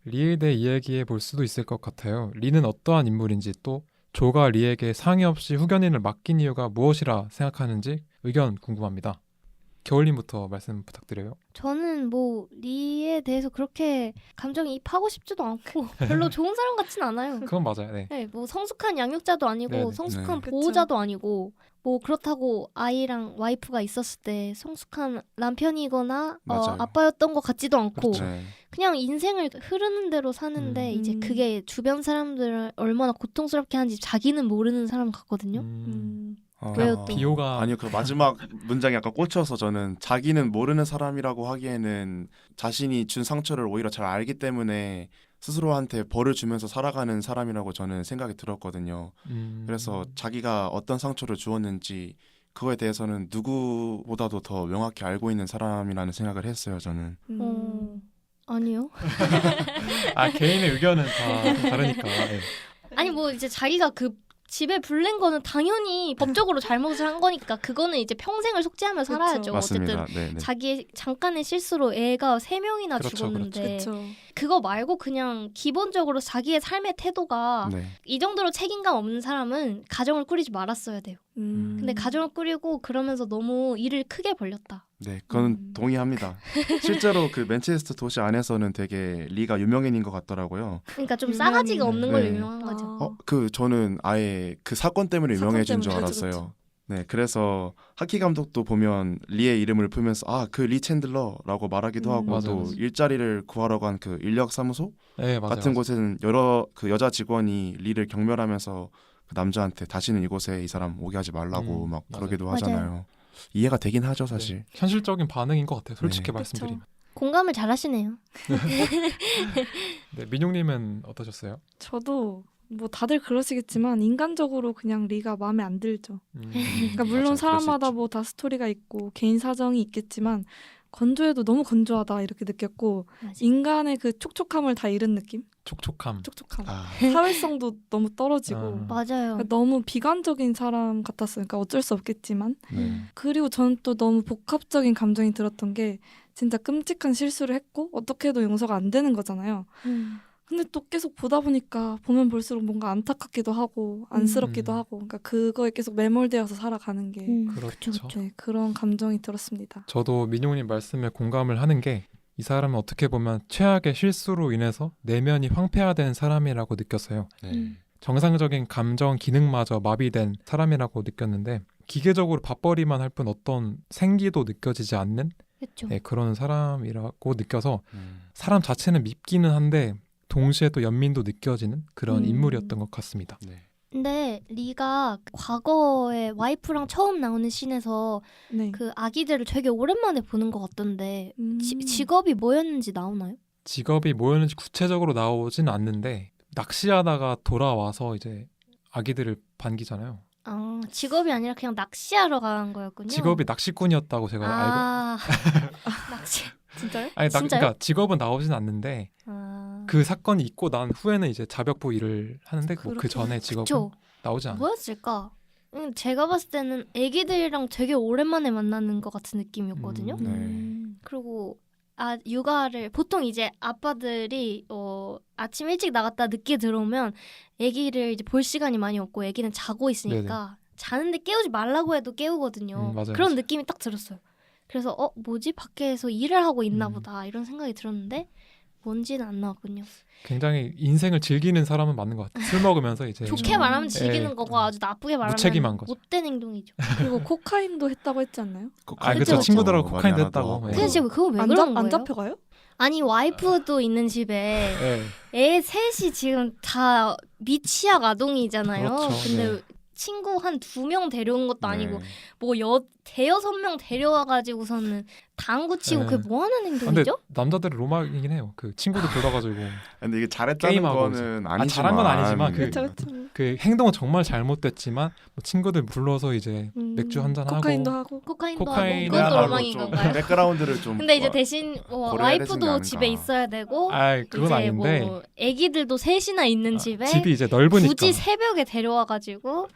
[SPEAKER 1] 리에 대해 이야기해 볼 수도 있을 것 같아요. 리는 어떠한 인물인지 또 조가 리에게 상의 없이 후견인을 맡긴 이유가 무엇이라 생각하는지 의견 궁금합니다. 겨울님부터 말씀 부탁드려요.
[SPEAKER 2] 저는 뭐 리에 대해서 그렇게 감정이입하고 싶지도 않고 별로 좋은 사람 같진 않아요.
[SPEAKER 1] 그건 맞아요. 네.
[SPEAKER 2] 네, 뭐 성숙한 양육자도 아니고
[SPEAKER 1] 네네.
[SPEAKER 2] 성숙한
[SPEAKER 3] 네.
[SPEAKER 2] 보호자도 아니고 뭐 그렇다고 아이랑 와이프가 있었을 때 성숙한 남편이거나
[SPEAKER 3] 맞아요.
[SPEAKER 2] 아빠였던 것 같지도 않고
[SPEAKER 1] 그렇죠.
[SPEAKER 3] 네.
[SPEAKER 2] 그냥 인생을 흐르는 대로 사는데 이제 그게 주변 사람들을 얼마나 고통스럽게 하는지 자기는 모르는 사람 같거든요. 왜요 또?
[SPEAKER 1] 비호가
[SPEAKER 3] 아니요, 그 마지막 문장이 약간 꽂혀서 저는 자기는 모르는 사람이라고 하기에는 자신이 준 상처를 오히려 잘 알기 때문에 스스로한테 벌을 주면서 살아가는 사람이라고 저는 생각이 들었거든요. 그래서 자기가 어떤 상처를 주었는지 그거에 대해서는 누구보다도 더 명확히 알고 있는 사람이라는 생각을 했어요. 저는.
[SPEAKER 2] 아니요.
[SPEAKER 1] 개인의 의견은 다 다르니까. 네.
[SPEAKER 2] 아니 뭐 이제 자기가 그 집에 불낸 거는 당연히 법적으로 잘못을 한 거니까 그거는 이제 평생을 속죄하며
[SPEAKER 4] 그쵸.
[SPEAKER 2] 살아야죠.
[SPEAKER 3] 맞습니다.
[SPEAKER 2] 어쨌든
[SPEAKER 3] 네, 네.
[SPEAKER 2] 자기의 잠깐의 실수로 애가 3명이나
[SPEAKER 1] 그렇죠,
[SPEAKER 2] 죽었는데
[SPEAKER 4] 그렇죠.
[SPEAKER 2] 그거 말고 그냥 기본적으로 자기의 삶의 태도가
[SPEAKER 3] 네.
[SPEAKER 2] 이 정도로 책임감 없는 사람은 가정을 꾸리지 말았어야 돼요. 근데 가정을 꾸리고 그러면서 너무 일을 크게 벌렸다.
[SPEAKER 3] 네, 그건 동의합니다. 실제로 그 맨체스터 도시 안에서는 되게 리가 유명인인 것 같더라고요.
[SPEAKER 2] 그러니까 좀
[SPEAKER 4] 유명한-
[SPEAKER 2] 싸가지가 없는 걸로
[SPEAKER 3] 네.
[SPEAKER 2] 유명한 거죠.
[SPEAKER 3] 저는 아예 그 사건 때문에
[SPEAKER 4] 사건
[SPEAKER 3] 유명해진 줄
[SPEAKER 4] 때문에,
[SPEAKER 3] 알았어요.
[SPEAKER 4] 그쵸.
[SPEAKER 3] 네, 그래서 하키 감독도 보면 리의 이름을 풀면서 그 리 챈들러라고 말하기도 하고
[SPEAKER 1] 맞아요,
[SPEAKER 3] 또
[SPEAKER 1] 맞아요.
[SPEAKER 3] 일자리를 구하러 간 그 인력 사무소
[SPEAKER 1] 네, 맞아요.
[SPEAKER 3] 같은 곳에는 여러 그 여자 직원이 리를 경멸하면서 그 남자한테 다시는 이곳에 이 사람 오게 하지 말라고 막
[SPEAKER 1] 맞아요.
[SPEAKER 3] 그러기도
[SPEAKER 2] 맞아요.
[SPEAKER 3] 하잖아요. 이해가 되긴 하죠, 사실.
[SPEAKER 1] 현실적인 반응인 것 같아요. 솔직히
[SPEAKER 3] 네.
[SPEAKER 1] 말씀드리면.
[SPEAKER 2] 공감을 잘 하시네요.
[SPEAKER 1] 네, 민용님은 어떠셨어요?
[SPEAKER 4] 저도 뭐 다들 그러시겠지만 인간적으로 그냥 리가 마음에 안 들죠. 그러니까 물론
[SPEAKER 3] 맞아요.
[SPEAKER 4] 사람마다
[SPEAKER 3] 그럴 수
[SPEAKER 4] 뭐 다 스토리가 있고 개인 사정이 있겠지만 건조해도 너무 건조하다 이렇게 느꼈고
[SPEAKER 2] 맞아요.
[SPEAKER 4] 인간의 그 촉촉함을 다 잃은 느낌?
[SPEAKER 1] 촉촉함.
[SPEAKER 4] 촉촉함.
[SPEAKER 3] 아,
[SPEAKER 4] 사회성도 너무 떨어지고
[SPEAKER 2] 맞아요.
[SPEAKER 4] 그러니까 너무 비관적인 사람 같았어요. 그러니까 어쩔 수 없겠지만
[SPEAKER 3] 네.
[SPEAKER 4] 그리고 저는 또 너무 복합적인 감정이 들었던 게 진짜 끔찍한 실수를 했고 어떻게 해도 용서가 안 되는 거잖아요. 근데 또 계속 보다 보니까 보면 볼수록 뭔가 안타깝기도 하고 안쓰럽기도 하고 그러니까 그거에 계속 매몰되어서 살아가는 게
[SPEAKER 1] 그렇죠.
[SPEAKER 4] 네, 그런 감정이 들었습니다.
[SPEAKER 1] 저도 민용님 말씀에 공감을 하는 게 이 사람은 어떻게 보면 최악의 실수로 인해서 내면이 황폐화된 사람이라고 느꼈어요.
[SPEAKER 3] 네.
[SPEAKER 1] 정상적인 감정 기능마저 마비된 사람이라고 느꼈는데 기계적으로 밥벌이만 할 뿐 어떤 생기도 느껴지지 않는
[SPEAKER 2] 그렇죠.
[SPEAKER 1] 그런 사람이라고 느껴서 사람 자체는 밉기는 한데 동시에 또 연민도 느껴지는 그런 인물이었던 것 같습니다.
[SPEAKER 3] 네.
[SPEAKER 2] 근데 리가 과거에 와이프랑 처음 나오는 씬에서
[SPEAKER 4] 네.
[SPEAKER 2] 그 아기들을 되게 오랜만에 보는 것 같던데 직업이 뭐였는지 나오나요?
[SPEAKER 1] 직업이 뭐였는지 구체적으로 나오진 않는데 낚시하다가 돌아와서 이제 아기들을 반기잖아요.
[SPEAKER 2] 아, 직업이 아니라 그냥 낚시하러 간 거였군요.
[SPEAKER 1] 직업이 낚시꾼이었다고 제가 알고.
[SPEAKER 2] 아, 낚시.
[SPEAKER 4] 진짜요?
[SPEAKER 2] 진짜요?
[SPEAKER 1] 그러니까 직업은 나오진 않는데
[SPEAKER 2] 아,
[SPEAKER 1] 그 사건이 있고 난 후에는 이제 자벽부 일을 하는데 뭐 그
[SPEAKER 4] 그렇구나.
[SPEAKER 1] 전에 직업은
[SPEAKER 2] 그쵸.
[SPEAKER 1] 나오지 않아요.
[SPEAKER 2] 뭐였을까? 제가 봤을 때는 애기들이랑 되게 오랜만에 만나는 것 같은 느낌이었거든요.
[SPEAKER 3] 네.
[SPEAKER 2] 그리고 육아를 보통 이제 아빠들이 아침 일찍 나갔다 늦게 들어오면 애기를 이제 볼 시간이 많이 없고 애기는 자고 있으니까 자는데 깨우지 말라고 해도 깨우거든요.
[SPEAKER 1] 맞아요,
[SPEAKER 2] 그런
[SPEAKER 1] 맞아요.
[SPEAKER 2] 느낌이 딱 들었어요. 그래서 뭐지? 밖에서 일을 하고 있나
[SPEAKER 1] 음.
[SPEAKER 2] 보다 이런 생각이 들었는데 뭔지는 안 나왔군요.
[SPEAKER 1] 굉장히 인생을 즐기는 사람은 맞는 것 같아요. 술 먹으면서 이제
[SPEAKER 2] 좋게
[SPEAKER 1] 좀
[SPEAKER 2] 말하면 즐기는
[SPEAKER 1] 예.
[SPEAKER 2] 거고 아주 나쁘게 말하면
[SPEAKER 1] 무책임한 거죠.
[SPEAKER 2] 못된 행동이죠.
[SPEAKER 4] 그리고 코카인도 했다고 했지 않나요?
[SPEAKER 1] 그쵸. 친구들하고 코카인도 했다고.
[SPEAKER 3] 네.
[SPEAKER 1] 예.
[SPEAKER 2] 근데 지금 그거 왜
[SPEAKER 4] 안,
[SPEAKER 2] 그런
[SPEAKER 4] 잡,
[SPEAKER 2] 거예요?
[SPEAKER 4] 안 잡혀가요?
[SPEAKER 2] 아니 와이프도 있는 집에
[SPEAKER 1] 예.
[SPEAKER 2] 애 셋이 지금 다 미취학 아동이잖아요.
[SPEAKER 1] 그렇죠.
[SPEAKER 2] 근데
[SPEAKER 1] 네.
[SPEAKER 2] 친구 한 2명 데려온 것도 아니고
[SPEAKER 3] 네.
[SPEAKER 2] 뭐 대여섯 명 데려와가지고서는 당구 치고
[SPEAKER 1] 네.
[SPEAKER 2] 그게 뭐 하는
[SPEAKER 1] 근데
[SPEAKER 2] 행동이죠?
[SPEAKER 1] 남자들은 로망이긴 해요. 그 친구들 불러가지고
[SPEAKER 3] 근데 이게 잘했다는
[SPEAKER 1] 게임하고
[SPEAKER 3] 거는 아니지만
[SPEAKER 1] 잘한 건 아니지만
[SPEAKER 4] 그렇죠.
[SPEAKER 1] 그 행동은 정말 잘못됐지만 뭐 친구들 불러서 이제 맥주 한잔 하고
[SPEAKER 4] 코카인도 하고.
[SPEAKER 2] 코카인도
[SPEAKER 1] 코카인은
[SPEAKER 2] 하고 그것도
[SPEAKER 1] 하고
[SPEAKER 2] 로망인
[SPEAKER 3] 좀
[SPEAKER 2] 건가요?
[SPEAKER 3] 백그라운드를 좀
[SPEAKER 2] 근데 이제 대신
[SPEAKER 3] 고려해야 되지
[SPEAKER 2] 와이프도
[SPEAKER 3] 않을까.
[SPEAKER 2] 집에 있어야 되고
[SPEAKER 1] 그건
[SPEAKER 2] 이제
[SPEAKER 1] 아닌데
[SPEAKER 2] 뭐 애기들도 셋이나 있는 집에
[SPEAKER 1] 집이 이제 넓으니까
[SPEAKER 2] 굳이 새벽에 데려와가지고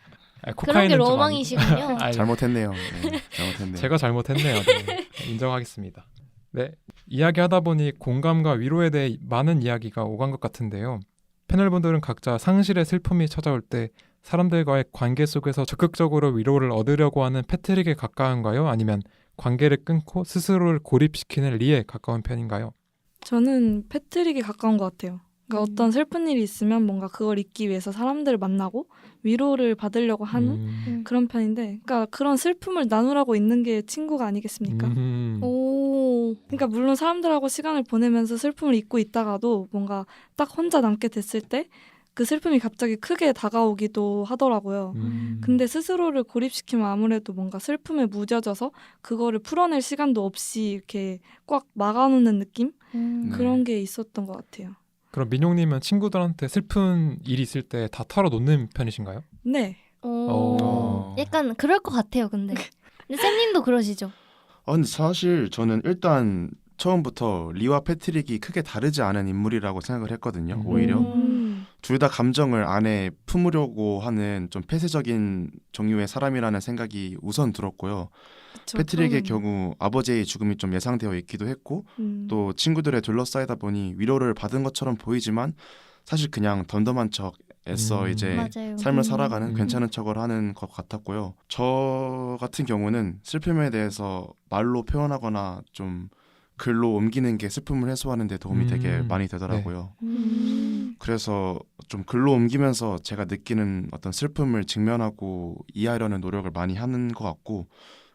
[SPEAKER 2] 그런 게
[SPEAKER 1] 코카인은 좀
[SPEAKER 2] 로망이시군요.
[SPEAKER 1] 아니-
[SPEAKER 3] 잘못했네요. 네, 잘못했네요.
[SPEAKER 1] 제가 잘못했네요. 네. 인정하겠습니다. 네, 이야기하다 보니 공감과 위로에 대해 많은 이야기가 오간 것 같은데요. 패널분들은 각자 상실의 슬픔이 찾아올 때 사람들과의 관계 속에서 적극적으로 위로를 얻으려고 하는 패트릭에 가까운가요? 아니면 관계를 끊고 스스로를 고립시키는 리에 가까운 편인가요?
[SPEAKER 4] 저는 패트릭이 가까운 것 같아요. 그러니까 어떤 슬픈 일이 있으면 뭔가 그걸 잊기 위해서 사람들을 만나고 위로를 받으려고 하는 그런 편인데, 그러니까 그런 슬픔을 나누라고 있는 게 친구가 아니겠습니까?
[SPEAKER 2] 오.
[SPEAKER 4] 그러니까 물론 사람들하고 시간을 보내면서 슬픔을 잊고 있다가도 뭔가 딱 혼자 남게 됐을 때 그 슬픔이 갑자기 크게 다가오기도 하더라고요. 근데 스스로를 고립시키면 아무래도 뭔가 슬픔에 무뎌져서 그거를 풀어낼 시간도 없이 이렇게 꽉 막아놓는 느낌?
[SPEAKER 3] 네.
[SPEAKER 4] 그런 게 있었던 것 같아요.
[SPEAKER 1] 그럼 민용님은 친구들한테 슬픈 일이 있을 때 다 털어놓는 편이신가요?
[SPEAKER 4] 네.
[SPEAKER 2] 약간 그럴 것 같아요. 근데 쌤님도 그러시죠?
[SPEAKER 3] 근데 사실 저는 일단 처음부터 리와 패트릭이 크게 다르지 않은 인물이라고 생각을 했거든요. 오히려 둘 다 감정을 안에 품으려고 하는 좀 폐쇄적인 종류의 사람이라는 생각이 우선 들었고요.
[SPEAKER 4] 그쵸,
[SPEAKER 3] 패트릭의
[SPEAKER 4] 처음에는.
[SPEAKER 3] 경우 아버지의 죽음이 좀 예상되어 있기도 했고 또 친구들에 둘러싸이다 보니 위로를 받은 것처럼 보이지만 사실 그냥 덤덤한 척 애써 이제
[SPEAKER 2] 맞아요.
[SPEAKER 3] 삶을 살아가는
[SPEAKER 1] 음.
[SPEAKER 3] 괜찮은 척을 하는 것 같았고요. 저 같은 경우는 슬픔에 대해서 말로 표현하거나 좀 글로 옮기는 게 슬픔을 해소하는 데 도움이 되게 많이 되더라고요. 그래서 좀 글로 옮기면서 제가 느끼는 어떤 슬픔을 직면하고 이해하려는 노력을 많이 하는 것 같고,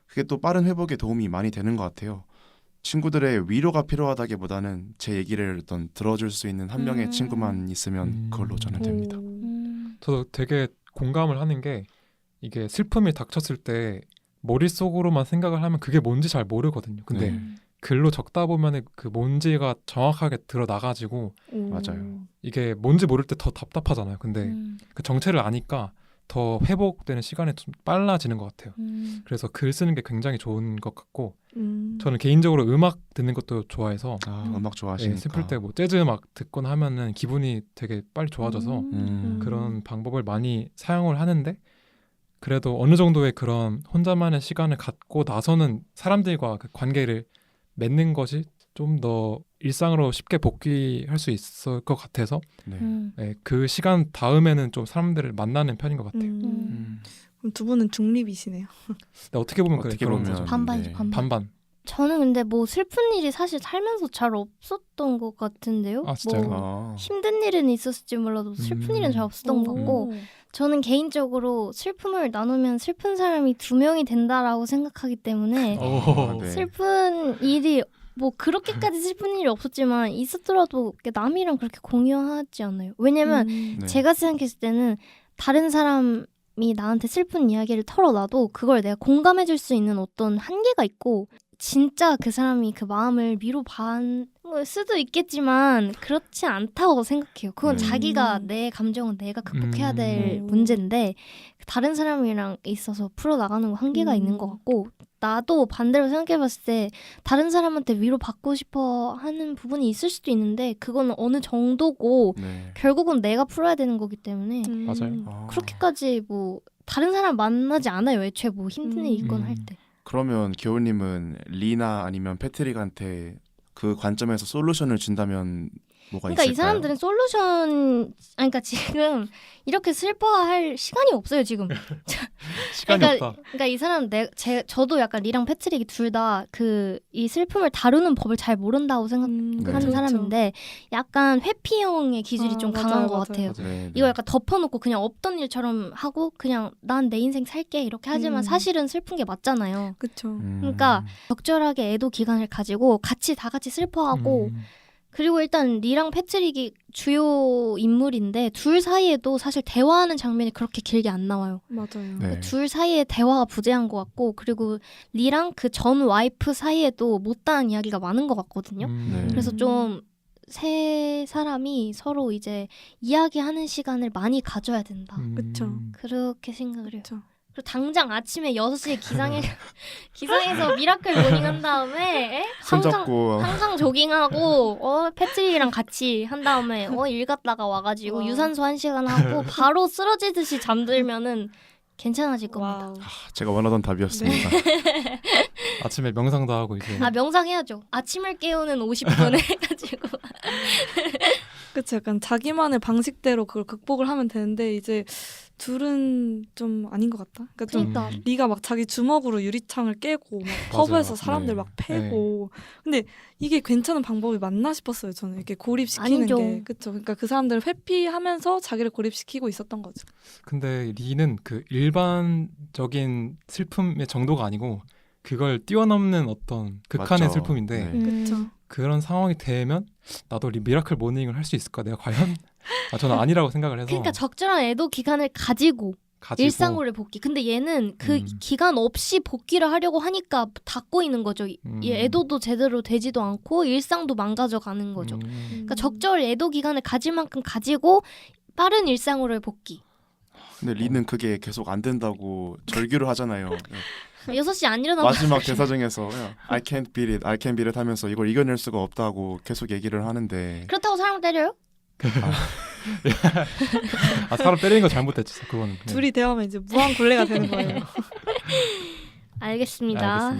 [SPEAKER 3] 그게 또 빠른 회복에 도움이 많이 되는 것 같아요. 친구들의 위로가 필요하다기보다는 제 얘기를 어떤 들어줄 수 있는 한 명의 친구만 있으면 그걸로 저는 됩니다.
[SPEAKER 1] 저도 되게 공감을 하는 게 이게 슬픔이 닥쳤을 때 머릿속으로만 생각을 하면 그게 뭔지 잘 모르거든요. 근데
[SPEAKER 3] 네.
[SPEAKER 1] 글로 적다 보면 그 뭔지가 정확하게 드러나가지고
[SPEAKER 3] 맞아요.
[SPEAKER 1] 이게 뭔지 모를 때 더 답답하잖아요. 근데 그 정체를 아니까 더 회복되는 시간이 좀 빨라지는 것 같아요. 그래서 글 쓰는 게 굉장히 좋은 것 같고 저는 개인적으로 음악 듣는 것도 좋아해서
[SPEAKER 3] 음악 좋아하시니까.
[SPEAKER 1] 슬플 때 뭐 재즈 음악 듣거나 하면은 기분이 되게 빨리 좋아져서 그런 방법을 많이 사용을 하는데, 그래도 어느 정도의 그런 혼자만의 시간을 갖고 나서는 사람들과 그 관계를 맺는 것이 좀 더 일상으로 쉽게 복귀할 수 있을 것 같아서 네, 그 시간 다음에는 좀 사람들을 만나는 편인 것 같아요.
[SPEAKER 4] 그럼 두 분은 중립이시네요.
[SPEAKER 1] 근데 어떻게 보면
[SPEAKER 3] 어떻게
[SPEAKER 1] 그런
[SPEAKER 3] 보면
[SPEAKER 1] 거죠.
[SPEAKER 2] 반반이죠,
[SPEAKER 3] 네.
[SPEAKER 2] 반반.
[SPEAKER 1] 반반.
[SPEAKER 2] 저는 근데 뭐 슬픈 일이 사실 살면서 잘 없었던 것 같은데요.
[SPEAKER 1] 아, 진짜요?
[SPEAKER 2] 뭐 힘든 일은 있었을지 몰라도 슬픈 일은 잘 없었던 것 같고, 저는 개인적으로 슬픔을 나누면 슬픈 사람이 2명이 된다라고 생각하기 때문에
[SPEAKER 1] 오.
[SPEAKER 3] 네.
[SPEAKER 2] 슬픈 일이 뭐 그렇게까지 슬픈 일이 없었지만 있었더라도 남이랑 그렇게 공유하지 않아요. 왜냐면
[SPEAKER 3] 네.
[SPEAKER 2] 제가 생각했을 때는 다른 사람이 나한테 슬픈 이야기를 털어놔도 그걸 내가 공감해줄 수 있는 어떤 한계가 있고, 진짜 그 사람이 그 마음을 위로받을 수도 있겠지만 그렇지 않다고 생각해요. 그건
[SPEAKER 3] 네.
[SPEAKER 2] 자기가 내 감정은 내가 극복해야 될
[SPEAKER 4] 음.
[SPEAKER 2] 문제인데 다른 사람이랑 있어서 풀어나가는 거 한계가 있는 것 같고, 나도 반대로 생각해봤을 때 다른 사람한테 위로받고 싶어 하는 부분이 있을 수도 있는데 그건 어느 정도고
[SPEAKER 3] 네.
[SPEAKER 2] 결국은 내가 풀어야 되는 거기 때문에
[SPEAKER 1] 맞아요.
[SPEAKER 2] 그렇게까지 뭐 다른 사람 만나지 않아요. 애초에 뭐 힘든 일 있거나 할 때.
[SPEAKER 3] 그러면 겨울님은 리나 아니면 패트릭한테 그 관점에서 솔루션을 준다면 뭐가
[SPEAKER 2] 그러니까
[SPEAKER 3] 있을까요?
[SPEAKER 2] 이 사람들은 솔루션, 그러니까 지금 이렇게 슬퍼할 시간이 없어요 지금.
[SPEAKER 1] 시간이
[SPEAKER 2] 그러니까,
[SPEAKER 1] 없다.
[SPEAKER 2] 그러니까 이 사람 저도 약간 리랑 패트릭이 둘 다 그 이 슬픔을 다루는 법을 잘 모른다고 생각하는
[SPEAKER 3] 그쵸,
[SPEAKER 2] 사람인데 약간 회피형의 기질이 좀
[SPEAKER 4] 맞아요,
[SPEAKER 2] 강한 것
[SPEAKER 4] 맞아요.
[SPEAKER 2] 같아요.
[SPEAKER 3] 네, 네.
[SPEAKER 2] 이거 약간 덮어놓고 그냥 없던 일처럼 하고 그냥 난 내 인생 살게 이렇게 하지만 사실은 슬픈 게 맞잖아요.
[SPEAKER 4] 그쵸.
[SPEAKER 2] 그러니까 적절하게 애도 기간을 가지고 다 같이 슬퍼하고 그리고 일단 리랑 패트릭이 주요 인물인데 둘 사이에도 사실 대화하는 장면이 그렇게 길게 안 나와요.
[SPEAKER 4] 맞아요.
[SPEAKER 3] 네.
[SPEAKER 2] 둘 사이에 대화가 부재한 것 같고 그리고 리랑 그 전 와이프 사이에도 못다한 이야기가 많은 것 같거든요.
[SPEAKER 3] 네.
[SPEAKER 2] 그래서 좀 세 사람이 서로 이제 이야기하는 시간을 많이 가져야 된다.
[SPEAKER 4] 그쵸.
[SPEAKER 2] 그렇게 생각을 해요.
[SPEAKER 4] 그쵸.
[SPEAKER 2] 그리고 당장 아침에 6시에 기상해서 미라클 모닝 한 다음에
[SPEAKER 3] 손잡고
[SPEAKER 2] 항상 조깅하고 패트릭이랑 같이 한 다음에 일 갔다가 와가지고
[SPEAKER 4] 와.
[SPEAKER 2] 유산소 1시간 하고 바로 쓰러지듯이 잠들면은 괜찮아질 겁니다.
[SPEAKER 4] 와우.
[SPEAKER 3] 제가 원하던 답이었습니다.
[SPEAKER 1] 아침에 명상도 하고 이제
[SPEAKER 2] 명상해야죠. 아침을 깨우는 50분 해가지고.
[SPEAKER 4] 그쵸. 약간 자기만의 방식대로 그걸 극복을 하면 되는데 이제 둘은 좀 아닌 것 같다. 그러니까 좀
[SPEAKER 2] 그러니까
[SPEAKER 4] 리가 막 자기 주먹으로 유리창을 깨고 막 퍼브에서 사람들
[SPEAKER 3] 네.
[SPEAKER 4] 막 패고 근데 이게 괜찮은 방법이 맞나 싶었어요. 저는 이렇게 고립시키는
[SPEAKER 2] 아니죠.
[SPEAKER 4] 게 그쵸. 그러니까 그 사람들을 회피하면서 자기를 고립시키고 있었던 거죠.
[SPEAKER 1] 근데 리는 그 일반적인 슬픔의 정도가 아니고 그걸 뛰어넘는 어떤 극한의
[SPEAKER 3] 맞죠.
[SPEAKER 1] 슬픔인데
[SPEAKER 3] 네.
[SPEAKER 4] 그쵸.
[SPEAKER 1] 그런 상황이 되면 나도 미라클 모닝을 할 수 있을까? 내가 과연? 저는 아니라고 생각을 해서
[SPEAKER 2] 그러니까 적절한 애도 기간을 가지고 일상으로 복귀. 근데 얘는 그 기간 없이 복귀를 하려고 하니까 닫고 있는 거죠. 얘 애도도 제대로 되지도 않고 일상도 망가져 가는 거죠. 그러니까 적절 애도 기간을 가질 만큼 가지고 빠른 일상으로의 복귀.
[SPEAKER 3] 근데 리는 그게 계속 안 된다고 절규를 하잖아요.
[SPEAKER 2] 6시 안 일어나고
[SPEAKER 3] 마지막 대사 중에서 I can't beat it, I can't beat it 하면서 이걸 이겨낼 수가 없다고 계속 얘기를 하는데
[SPEAKER 2] 그렇다고 사람을 때려요?
[SPEAKER 1] 사람 때리는 거 잘못됐지 그거는. 네.
[SPEAKER 4] 둘이 대화하면 이제 무한 굴레가 되는 거예요.
[SPEAKER 2] 알겠습니다.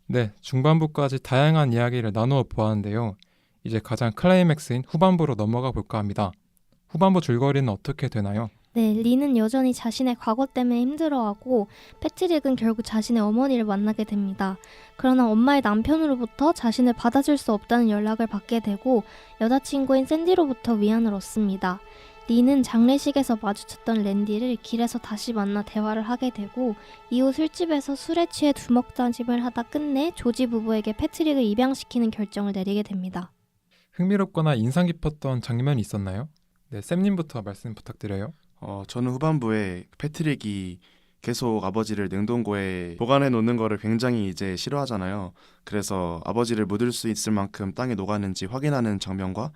[SPEAKER 1] 네, 중반부까지 다양한 이야기를 나누어 보았는데요. 이제 가장 클라이맥스인 후반부로 넘어가 볼까 합니다. 후반부 줄거리는 어떻게 되나요?
[SPEAKER 2] 네, 리는 여전히 자신의 과거 때문에 힘들어하고 패트릭은 결국 자신의 어머니를 만나게 됩니다. 그러나 엄마의 남편으로부터 자신을 받아줄 수 없다는 연락을 받게 되고 여자친구인 샌디로부터 위안을 얻습니다. 리는 장례식에서 마주쳤던 랜디를 길에서 다시 만나 대화를 하게 되고 이후 술집에서 술에 취해 두먹다짐을 하다 끝내 조지 부부에게 패트릭을 입양시키는 결정을 내리게 됩니다.
[SPEAKER 1] 흥미롭거나 인상 깊었던 장면이 있었나요? 네, 쌤님부터 말씀 부탁드려요.
[SPEAKER 3] 저는 후반부에 패트릭이 계속 아버지를 냉동고에 보관해 놓는 거를 굉장히 이제 싫어하잖아요. 그래서 아버지를 묻을 수 있을 만큼 땅에 녹았는지 확인하는 장면과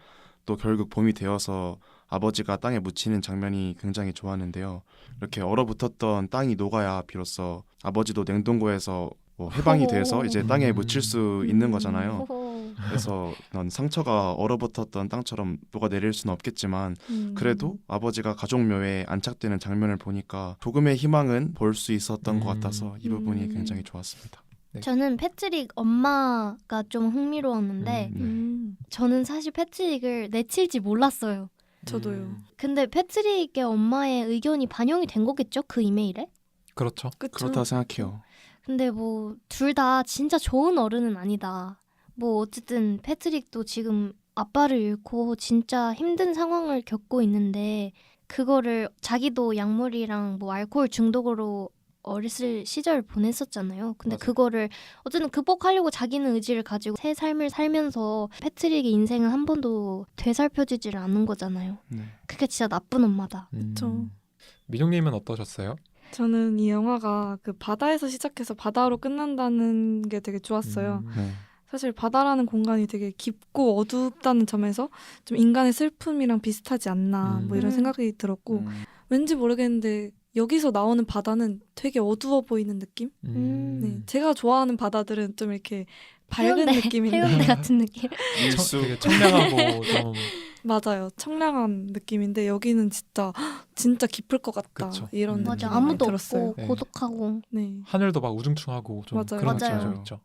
[SPEAKER 3] 또 결국 봄이 되어서 아버지가 땅에 묻히는 장면이 굉장히 좋았는데요. 이렇게 얼어붙었던 땅이 녹아야 비로소 아버지도 냉동고에서 해방이 돼서 이제 땅에 묻힐 수 있는 거잖아요. 그래서 난 상처가 얼어붙었던 땅처럼 녹아내릴 수는 없겠지만 그래도 아버지가 가족묘에 안착되는 장면을 보니까 조금의 희망은 볼 수 있었던 것 같아서 이 부분이 굉장히 좋았습니다.
[SPEAKER 1] 네.
[SPEAKER 2] 저는 패트릭 엄마가 좀 흥미로웠는데 저는 사실 패트릭을 내칠지 몰랐어요.
[SPEAKER 4] 저도요.
[SPEAKER 2] 근데 패트릭의 엄마의 의견이 반영이 된 거겠죠? 그 이메일에?
[SPEAKER 1] 그렇죠.
[SPEAKER 4] 그쵸?
[SPEAKER 3] 그렇다고 생각해요.
[SPEAKER 2] 근데 뭐 둘 다 진짜 좋은 어른은 아니다. 뭐 어쨌든 패트릭도 지금 아빠를 잃고 진짜 힘든 상황을 겪고 있는데 그거를 자기도 약물이랑 뭐 알코올 중독으로 어렸을 시절을 보냈었잖아요. 근데
[SPEAKER 3] 맞아요.
[SPEAKER 2] 그거를 어쨌든 극복하려고 자기는 의지를 가지고 새 삶을 살면서 패트릭의 인생은 한 번도 되살펴지지를 않는 거잖아요.
[SPEAKER 3] 네.
[SPEAKER 2] 그게 진짜 나쁜 엄마다.
[SPEAKER 4] 그쵸.
[SPEAKER 1] 민용님은 어떠셨어요?
[SPEAKER 4] 저는 이 영화가 그 바다에서 시작해서 바다로 끝난다는 게 되게 좋았어요.
[SPEAKER 3] 네.
[SPEAKER 4] 사실 바다라는 공간이 되게 깊고 어둡다는 점에서 좀 인간의 슬픔이랑 비슷하지 않나 뭐 이런 생각이 들었고 왠지 모르겠는데 여기서 나오는 바다는 되게 어두워 보이는 느낌? 네, 제가 좋아하는 바다들은 좀 이렇게 밝은
[SPEAKER 2] 해운대,
[SPEAKER 4] 느낌인데
[SPEAKER 2] 해운대 같은 느낌.
[SPEAKER 3] 일수
[SPEAKER 1] 되게 청량하고 좀
[SPEAKER 4] 맞아요. 청량한 느낌인데 여기는 진짜 깊을 것 같다.
[SPEAKER 1] 그쵸.
[SPEAKER 4] 이런
[SPEAKER 2] 맞아,
[SPEAKER 4] 느낌이
[SPEAKER 2] 아무도
[SPEAKER 4] 들었어요.
[SPEAKER 2] 없고
[SPEAKER 1] 네.
[SPEAKER 2] 고독하고.
[SPEAKER 4] 네.
[SPEAKER 1] 하늘도 막 우중충하고 좀
[SPEAKER 4] 맞아요.
[SPEAKER 1] 그런
[SPEAKER 2] 맞아요.
[SPEAKER 1] 느낌이 좀 있죠.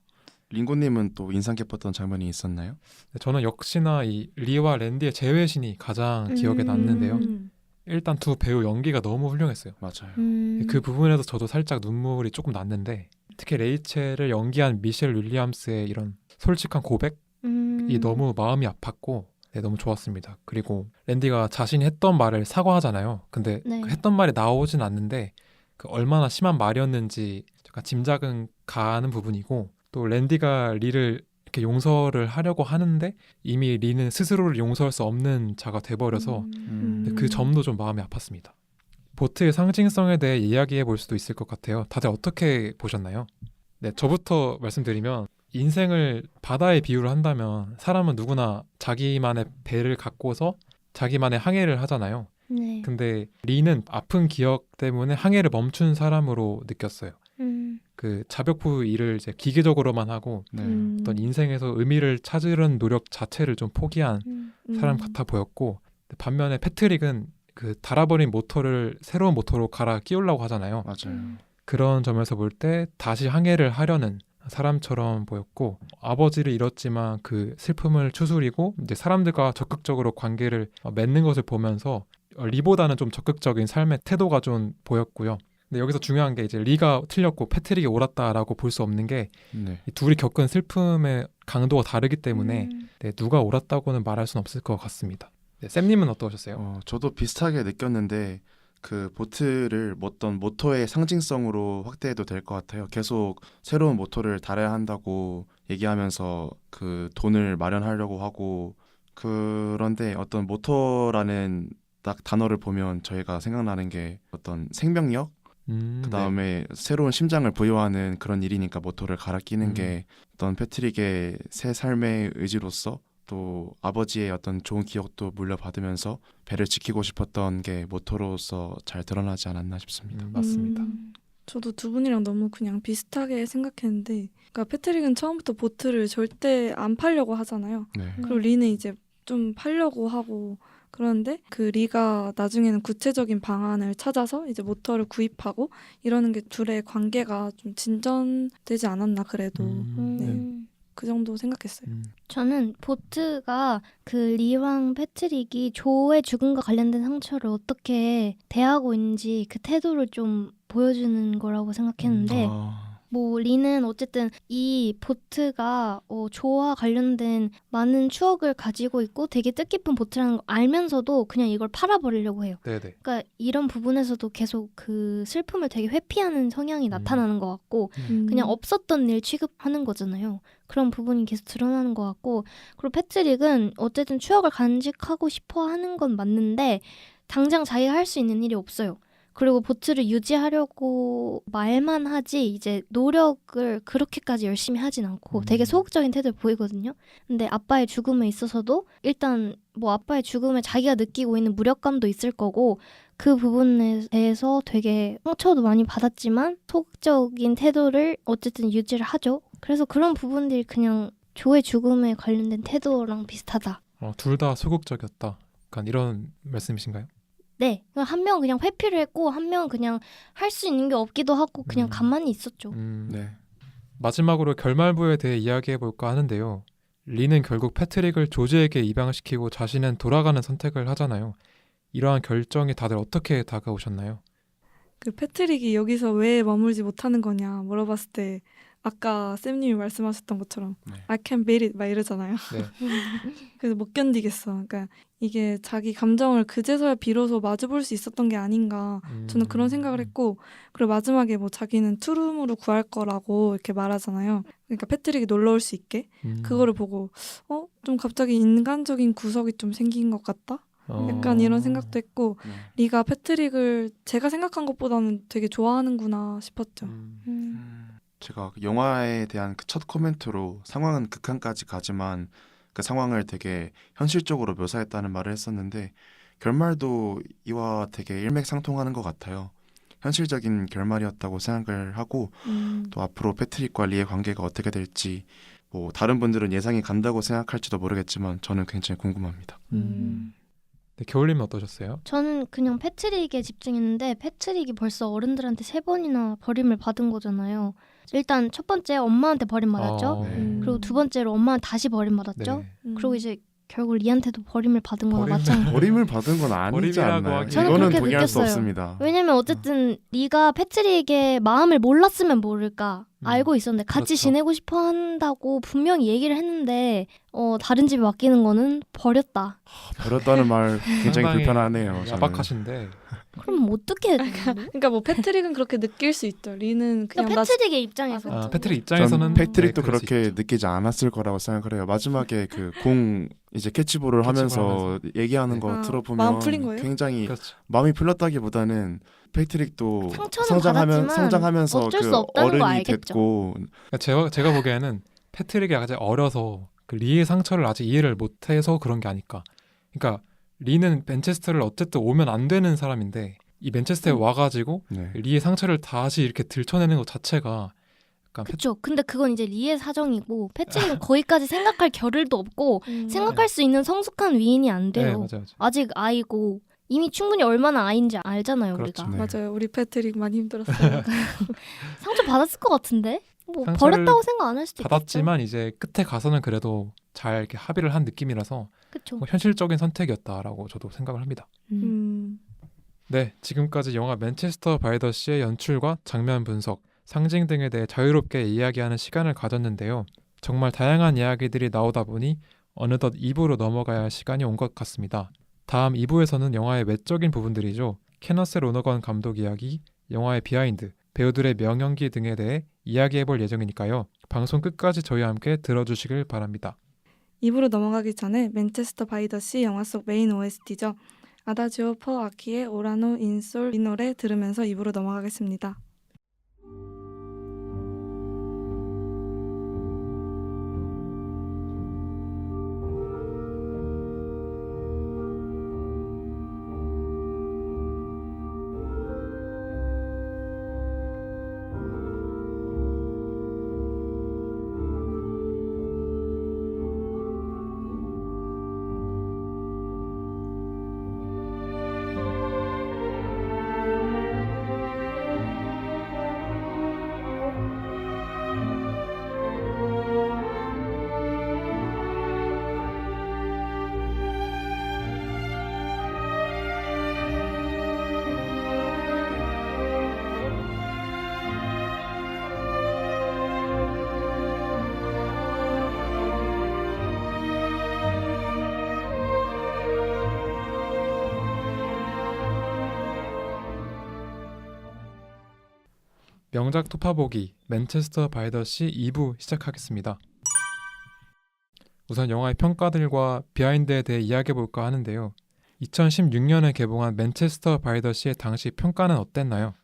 [SPEAKER 3] 링고님은 또 인상 깊었던 장면이 있었나요?
[SPEAKER 1] 네, 저는 역시나 이 리와 랜디의 재회신이 가장 기억에 남는데요.
[SPEAKER 4] 음.
[SPEAKER 1] 일단 두 배우 연기가 너무 훌륭했어요.
[SPEAKER 3] 맞아요.
[SPEAKER 1] 그 부분에서 저도 살짝 눈물이 조금 났는데 특히 레이첼을 연기한 미셸 윌리엄스의 이런 솔직한 고백이 너무 마음이 아팠고 네, 너무 좋았습니다. 그리고 랜디가 자신이 했던 말을 사과하잖아요. 근데
[SPEAKER 2] 네.
[SPEAKER 1] 그 했던 말이 나오진 않는데 그 얼마나 심한 말이었는지 약간 짐작은 가는 부분이고 또 랜디가 리를 이렇게 용서를 하려고 하는데 이미 리는 스스로를 용서할 수 없는 자가 돼버려서 그 점도 좀 마음이 아팠습니다. 보트의 상징성에 대해 이야기해 볼 수도 있을 것 같아요. 다들 어떻게 보셨나요? 네, 저부터 말씀드리면 인생을 바다에 비유를 한다면 사람은 누구나 자기만의 배를 갖고서 자기만의 항해를 하잖아요.
[SPEAKER 2] 네.
[SPEAKER 1] 근데 리는 아픈 기억 때문에 항해를 멈춘 사람으로 느꼈어요. 그 자벽부 일을 이제 기계적으로만 하고
[SPEAKER 3] 네.
[SPEAKER 1] 어떤 인생에서 의미를 찾으려는 노력 자체를 좀 포기한 사람 같아 보였고 반면에 패트릭은 그 닳아버린 모터를 새로운 모터로 갈아 끼우려고 하잖아요.
[SPEAKER 3] 맞아요.
[SPEAKER 1] 그런 점에서 볼 때 다시 항해를 하려는 사람처럼 보였고 아버지를 잃었지만 그 슬픔을 추스리고 이제 사람들과 적극적으로 관계를 맺는 것을 보면서 리보다는 좀 적극적인 삶의 태도가 좀 보였고요. 근데 여기서 중요한 게 이제 리가 틀렸고 패트릭이 옳았다라고 볼 수 없는 게
[SPEAKER 3] 네.
[SPEAKER 1] 이 둘이 겪은 슬픔의 강도가 다르기 때문에 네, 누가 옳았다고는 말할 수는 없을 것 같습니다. 네, 쌤님은 어떠셨어요?
[SPEAKER 3] 저도 비슷하게 느꼈는데 그 보트를 어떤 모토의 상징성으로 확대해도 될 것 같아요. 계속 새로운 모토를 달아야 한다고 얘기하면서 그 돈을 마련하려고 하고 그런데 어떤 모토라는 딱 단어를 보면 저희가 생각나는 게 어떤 생명력 그 다음에 새로운 심장을 부여하는 그런 일이니까 모토를 갈아 끼는 게 어떤 패트릭의 새 삶의 의지로서 또 아버지의 어떤 좋은 기억도 물려받으면서 배를 지키고 싶었던 게 모토로서 잘 드러나지 않았나 싶습니다.
[SPEAKER 1] 맞습니다.
[SPEAKER 4] 저도 두 분이랑 너무 그냥 비슷하게 생각했는데 그러니까 패트릭은 처음부터 보트를 절대 안 팔려고 하잖아요.
[SPEAKER 3] 네.
[SPEAKER 4] 그리고 리는 이제 좀 팔려고 하고 그런데 그 리가 나중에는 구체적인 방안을 찾아서 이제 모터를 구입하고 이러는 게 둘의 관계가 좀 진전되지 않았나 그래도 네. 그 정도 생각했어요.
[SPEAKER 2] 저는 보트가 그 리랑 패트릭이 조의 죽음과 관련된 상처를 어떻게 대하고 있는지 그 태도를 좀 보여주는 거라고 생각했는데 뭐 리는 어쨌든 이 보트가 조와 관련된 많은 추억을 가지고 있고 되게 뜻깊은 보트라는 걸 알면서도 그냥 이걸 팔아버리려고 해요.
[SPEAKER 1] 네네.
[SPEAKER 2] 그러니까 이런 부분에서도 계속 그 슬픔을 되게 회피하는 성향이 나타나는 것 같고 그냥 없었던 일 취급하는 거잖아요. 그런 부분이 계속 드러나는 것 같고 그리고 패트릭은 어쨌든 추억을 간직하고 싶어 하는 건 맞는데 당장 자기가 할 수 있는 일이 없어요. 그리고 보트를 유지하려고 말만 하지 이제 노력을 그렇게까지 열심히 하진 않고 되게 소극적인 태도를 보이거든요. 근데 아빠의 죽음에 있어서도 일단 뭐 아빠의 죽음에 자기가 느끼고 있는 무력감도 있을 거고 그 부분에 대해서 되게 상처도 많이 받았지만 소극적인 태도를 어쨌든 유지를 하죠. 그래서 그런 부분들이 그냥 조의 죽음에 관련된 태도랑 비슷하다.
[SPEAKER 1] 둘 다 소극적이었다. 약간 이런 말씀이신가요?
[SPEAKER 2] 네, 한 명은 그냥 회피를 했고 한 명은 그냥 할 수 있는 게 없기도 하고 그냥 가만히 있었죠.
[SPEAKER 3] 네.
[SPEAKER 1] 마지막으로 결말부에 대해 이야기해 볼까 하는데요. 리는 결국 패트릭을 조지에게 입양을 시키고 자신은 돌아가는 선택을 하잖아요. 이러한 결정이 다들 어떻게 다가오셨나요?
[SPEAKER 4] 그 패트릭이 여기서 왜 머물지 못하는 거냐 물어봤을 때 아까 쌤님이 말씀하셨던 것처럼
[SPEAKER 3] 네.
[SPEAKER 4] I can't bear it 막 이러잖아요.
[SPEAKER 1] 네.
[SPEAKER 4] 그래서 못 견디겠어. 그러니까 이게 자기 감정을 그제서야 비로소 마주볼 수 있었던 게 아닌가 저는 그런 생각을 했고 그리고 마지막에 뭐 자기는 투룸으로 구할 거라고 이렇게 말하잖아요. 그러니까 패트릭이 놀러 올 수 있게 그거를 보고 좀 갑자기 인간적인 구석이 좀 생긴 것 같다? 약간 이런 생각도 했고
[SPEAKER 3] 네.
[SPEAKER 4] 리가 패트릭을 제가 생각한 것보다는 되게 좋아하는구나 싶었죠.
[SPEAKER 3] 제가 그 영화에 대한 그 첫 코멘트로 상황은 극한까지 가지만 그 상황을 되게 현실적으로 묘사했다는 말을 했었는데 결말도 이와 되게 일맥상통하는 것 같아요. 현실적인 결말이었다고 생각을 하고 또 앞으로 패트릭과 리의 관계가 어떻게 될지 뭐 다른 분들은 예상이 간다고 생각할지도 모르겠지만 저는 굉장히 궁금합니다.
[SPEAKER 1] 네, 겨울님은 어떠셨어요?
[SPEAKER 2] 저는 그냥 패트릭에 집중했는데 패트릭이 벌써 어른들한테 3번이나 버림을 받은 거잖아요. 일단 첫 번째 엄마한테 버림받았죠.
[SPEAKER 3] 네.
[SPEAKER 2] 그리고 두 번째로 엄마한테 다시 버림받았죠.
[SPEAKER 1] 네.
[SPEAKER 2] 그리고 이제 결국 리한테도 버림을 받은 거나 마찬가지.
[SPEAKER 3] 버림을 받은 건 아니지
[SPEAKER 1] 버림이라고
[SPEAKER 3] 않나요?
[SPEAKER 1] 하기에는-
[SPEAKER 2] 저는
[SPEAKER 3] 이거는
[SPEAKER 2] 그렇게
[SPEAKER 3] 동의할 수
[SPEAKER 2] 느꼈어요.
[SPEAKER 3] 없습니다.
[SPEAKER 2] 왜냐면 어쨌든 리가 패트릭의 마음을 몰랐으면 모를까 알고 있었는데 같이
[SPEAKER 1] 그렇죠.
[SPEAKER 2] 지내고 싶어 한다고 분명히 얘기를 했는데 다른 집에 맡기는 거는 버렸다.
[SPEAKER 3] 버렸다는 말 굉장히
[SPEAKER 1] 상당히
[SPEAKER 3] 불편하네요. 저는.
[SPEAKER 1] 야박하신데
[SPEAKER 2] 그럼 어떻게
[SPEAKER 4] 그러니까 뭐 패트릭은 그렇게 느낄 수 있죠. 리는 그냥 나
[SPEAKER 2] 패트릭의 입장에서
[SPEAKER 1] 아, 패트릭 입장에서는
[SPEAKER 3] 전 패트릭도
[SPEAKER 1] 네, 그럴 수
[SPEAKER 3] 그렇게
[SPEAKER 1] 있죠.
[SPEAKER 3] 느끼지 않았을 거라고 생각을 해요. 마지막에 그 공 이제 캐치볼을 하면서 얘기하는 거
[SPEAKER 4] 아,
[SPEAKER 3] 들어보면
[SPEAKER 4] 마음 풀린 거예요?
[SPEAKER 3] 굉장히
[SPEAKER 1] 그렇죠.
[SPEAKER 3] 마음이 풀렸다기보다는 패트릭도
[SPEAKER 2] 상처는 받았지만
[SPEAKER 3] 성장하면서
[SPEAKER 2] 어쩔 수
[SPEAKER 3] 그
[SPEAKER 2] 없다는 거
[SPEAKER 3] 어른이
[SPEAKER 2] 알겠죠.
[SPEAKER 3] 됐고
[SPEAKER 1] 그러니까 제가 보기에는 패트릭이 아직 어려서 그 리의 상처를 아직 이해를 못해서 그런 게 아닐까. 그러니까 리는 맨체스터를 어쨌든 오면 안 되는 사람인데 이 맨체스터에 와가지고
[SPEAKER 3] 네.
[SPEAKER 1] 리의 상처를 다시 이렇게 들춰내는 것 자체가 약간
[SPEAKER 2] 그쵸. 근데 그건 이제 리의 사정이고 패트릭은 거기까지 생각할 겨를도 없고 생각할 수 있는 성숙한 위인이 안
[SPEAKER 1] 네,
[SPEAKER 2] 돼요.
[SPEAKER 1] 맞아요.
[SPEAKER 2] 아직 아이고 이미 충분히 얼마나 아이인지 알잖아요.
[SPEAKER 1] 그렇죠.
[SPEAKER 2] 우리가.
[SPEAKER 3] 네.
[SPEAKER 4] 맞아요. 우리 패트릭 많이 힘들었어요.
[SPEAKER 2] 상처 받았을 것 같은데? 뭐
[SPEAKER 1] 상처를
[SPEAKER 2] 버렸다고 생각 안 할 수도
[SPEAKER 1] 받았지만 이제 끝에 가서는 그래도 잘 이렇게 합의를 한 느낌이라서
[SPEAKER 2] 그쵸.
[SPEAKER 1] 뭐 현실적인 선택이었다라고 저도 생각을 합니다. 네, 지금까지 영화 맨체스터 바이 더 시의 연출과 장면 분석, 상징 등에 대해 자유롭게 이야기하는 시간을 가졌는데요. 정말 다양한 이야기들이 나오다 보니 어느덧 2부로 넘어가야 할 시간이 온 것 같습니다. 다음 2부에서는 영화의 외적인 부분들이죠. 케너스 로너건 감독 이야기, 영화의 비하인드, 배우들의 명연기 등에 대해 이야기해볼 예정이니까요. 방송 끝까지 저희와 함께 들어주시길 바랍니다.
[SPEAKER 4] 2부로 넘어가기 전에 맨체스터 바이 더 시 영화 속 메인 OST죠. 아다지오 퍼 아키의 오라노 인솔 이 노래 들으면서 2부로 넘어가겠습니다.
[SPEAKER 1] 명작 토파보기 맨체스터 바이 더 시 2부 시작하겠습니다. 우선 영화의 평가들과 비하인드에 대해 이야기해볼까 하는데요. 2016년에 개봉한 맨체스터 바이 더 시의 당시 평가는 어땠나요?